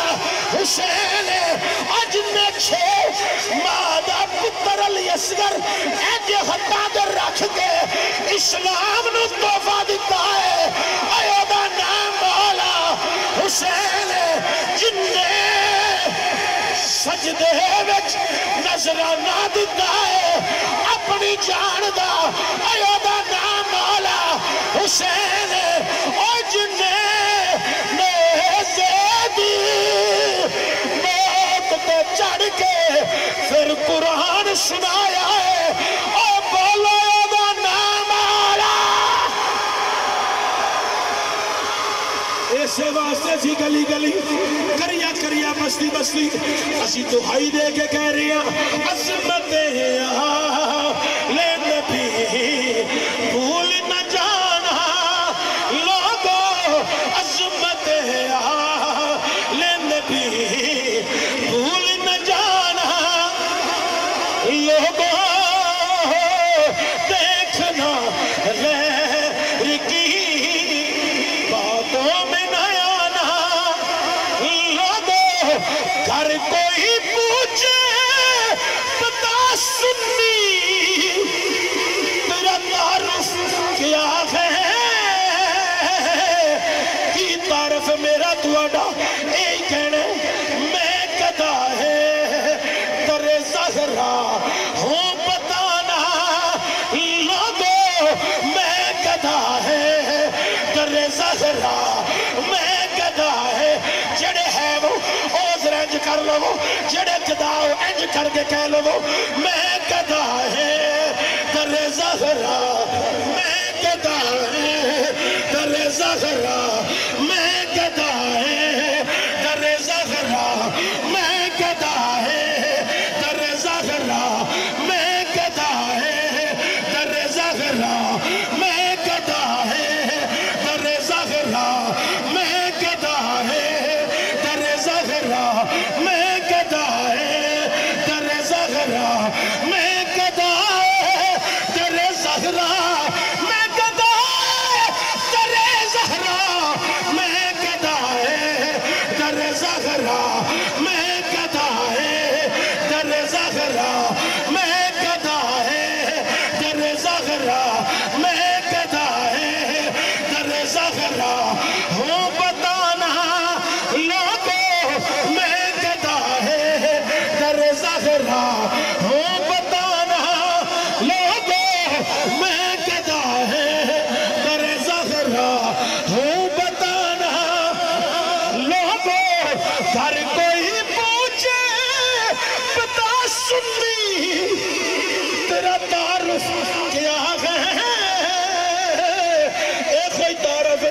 حسین اج نے چھے مادہ پتر علی اصغر ایجے ہتھاں دے رکھ کے اسلام نو تحفہ دیتا ہے آیا دا نام مولا حسین جن نے سجدے وچ نظرانہ دیتا ہے اپنی جان دا آیا دا نام مولا حسین اور جن نے چڑھ کے پھر قرآن سنایا ہے اور بولو دا نام آلا ایسے واسطے سی گلی گلی کریا کریا بستی بستی اسی دعائی دے کے کہہ رہے ہیں عظمتیں لے نبی بھول نہ جانا لوگو عظمتیں لے نبی بھول نہ جانا لوگوں دیکھنا غیر کی باتوں میں نہ آنا لوگوں گھر کوئی پوچھے بتا سنی تیرا تعارف کیا ہے کی تعارف میرا تواڈا اے کہنے ہوں بتانا لوگوں میں گدھا ہے در زہرا میں گدھا ہے جڑے ہے وہ اوزر انج کر لو جڑے گدھا انج کر کے کہہ لو میں گدھا ہے در زہرا میں گدھا ہے در زہرا میں گدھا ہے در زہرا میں گدھا ہے میں گدھا ہے در زہرا میں گدھا ہے در زہرا میں گدھا ہے در زہرا میں گدھا ہے در زہرا میں گدھا ہے در زہرا میں گدھا ہے در زہرا میں گدھا ہے در زہرا میں گدھا ہے در زہرا میں گدھا ہے در زہرا میں گدھا ہے در زہرا ہوں بتانا لوگوں میں گدھا ہے در زہرا ہوں بتانا لوگوں میں گدھا ہے در زہرا ہوں بتانا لوگوں گھر کوئی پوچھے بتا سنی تیرا تعارف کیا ہے ایک کوئی تعارف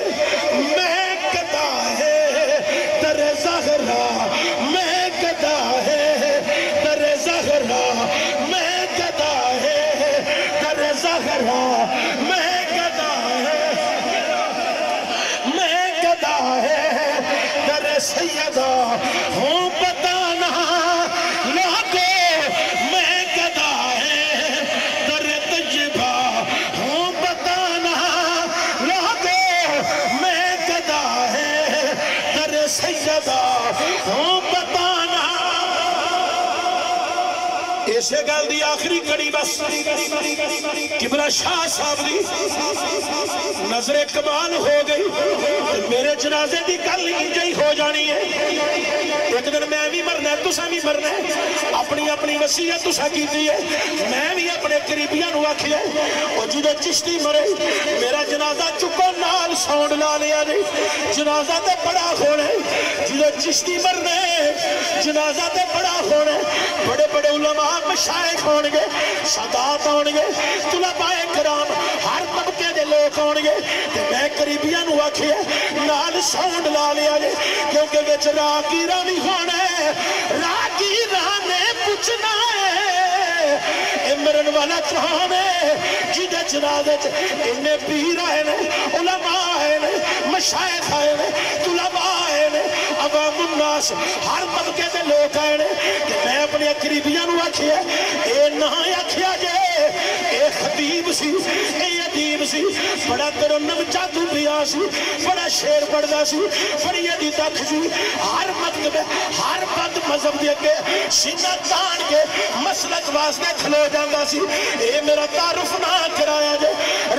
میں گدھا ہے در زہرا میں گدھا ہے در زہرا میں گدھا ہے در زہرا میں گدھا ہے میں گدھا ہے در سیدہ ہوں بتانا لوگوں میں گدھا ہے در تجبہ ہوں بتانا لوگوں میں گدھا ہے در سیدہ ہوں بتانا اسے گل دی آخری کڑی بس قبلہ شاہ صاحب دی نظر کمال ہو گئی میرے جنازے دی گل انجائی ہو جانی ہے ایک دن میں بھی مرنا ہے تسا بھی مرنا ہے اپنی اپنی وسیعت تسا کیتی ہے میں بھی اپنے قریبیاں نو آکھیا اور جدو چشتی مرے میرا جنازہ چکو نال ساؤنڈ لا لیا نہیں جنازہ تے بڑا ہونے جدو چشتی مرنے جنازہ تے بڑا ہونے بڑے بڑے علماء مشائق ہونگے سادات ہونگے طلباء کرام ہر طبقے دے لوگ ہونگے کہ میں قریبیاں نو آکھیا نال ساؤنڈ لا لیا جے کیونکہ وچ راگیرہ نہیں ہونے راگیرہ نے پوچھنا ہے امرن والا چاہنے جدے جنازے انہیں پیر آئے نے علماء آئے نے مشائق آئے نے طلباء آئے نے عوام الناس ہر طبقے دے لوگ آئے نے کہ میں اپنی قریبیاں نو آکھیا اے نہ آکھیا جے اے خطیب سی اے ادیب سی بڑا ترنم جادو پیا سی بڑا شیر پڑھدا سی بڑی دی تک سی ہر مکتب ہر بد مذہب دے کے سینہ تان کے مسلک واسطے کھلو جاندا سی اے میرا تعارف نہ کرایا جے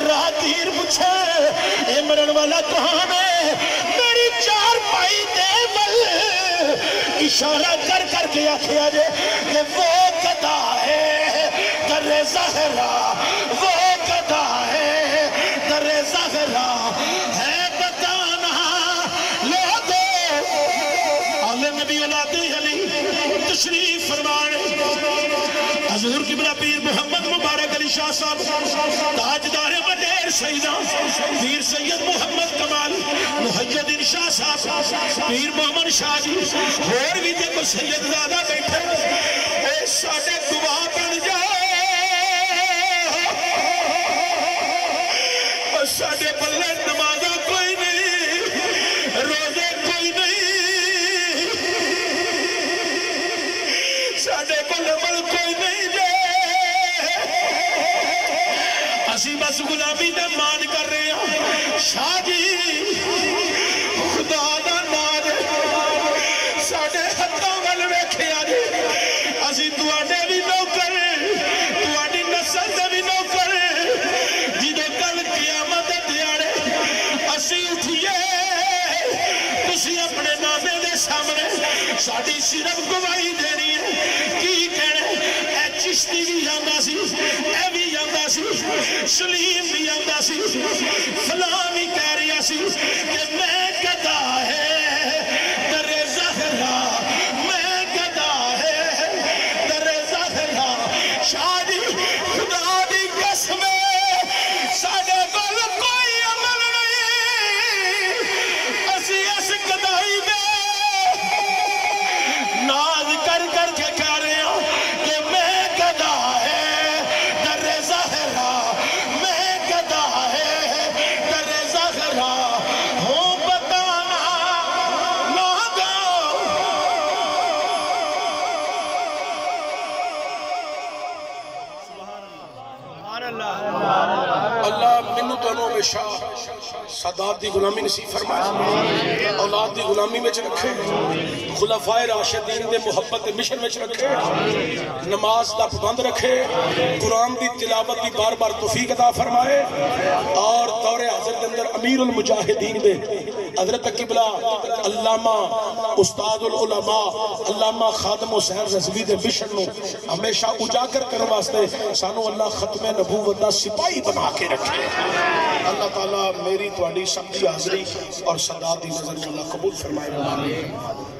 راہ تیر پوچھے اے مرن والا کون ہے میری چار پائی دے ول اشارہ کر کر کے آکھیا جے کہ وہ گدا ہے در زہرا وہ گدا ہے در زہرا ہے بتانا لوگو آل نبی اولاد علی تشریف فرمانے حضور قبلہ پیر محمد مبارک علی شاہ صاحب تاجدار مدیر سیدہ پیر سید محمد کمال محجدین شاہ صاحب پیر محمد شاہ جی اور بھی دیکھو سید زادہ بیٹھے اے ساڑھے گواہ بن جائے اور ساڑھے بلے نمازہ کوئی نہیں روزے کوئی نہیں ساڑھے بلے مل کوئی نہیں جائے اسی بس غلامی نے مان کر رہے ہیں شاہ جی خدا دا ناج ساڑھے ہتھوں گل ویکھے آجے اسی تواڈے بھی نوکر تواڈی نسل دے بھی نوکر جدو کل قیامت دیاڑے اسی اٹھئے تسی اپنے نامے دے سامنے ساڑھی صرف گواہی دینی ہے کی کہنے اے چشتی بھی جاندہ سی اے بھی جاندہ سی سلیم بھی جاندہ سی فلاں بھی کہہ رہی سی کہ میں گدا ہے در زہرا میں گدا ہے در زہرا شاہ جی خدا دی قسم ساڑھے گل کوئی عمل نہیں اسی اس گدائی میں ناز کر کر کے کہہ رہے ہیں کہ میں گدا ہے در زہرا میں گدا ہے در زہرا ہوں بتانا لوگوں اللہ منو تانوں ہمیشہ سادات دی غلامی نصیب فرمائے اولاد دی غلامی میں رکھے خلفائے راشدین دے محبت دے مشن میں رکھے نماز دا پابند رکھے قرآن دی تلاوت دی بار بار توفیق عطا فرمائے اور دور حاضر کے اندر امیر المجاہدین دے حضرت قبلہ علامہ استاد العلماء علامہ خادم حسین رضوی دے مشن نو ہمیشہ اجاگر کرنے واسطے سانو اللہ ختم نبوت دا سپاہی بنا کے رکھے اللہ تعالیٰ میری تواڈی سب دی حاضری اور صدات دی نظر اللہ قبول فرمائے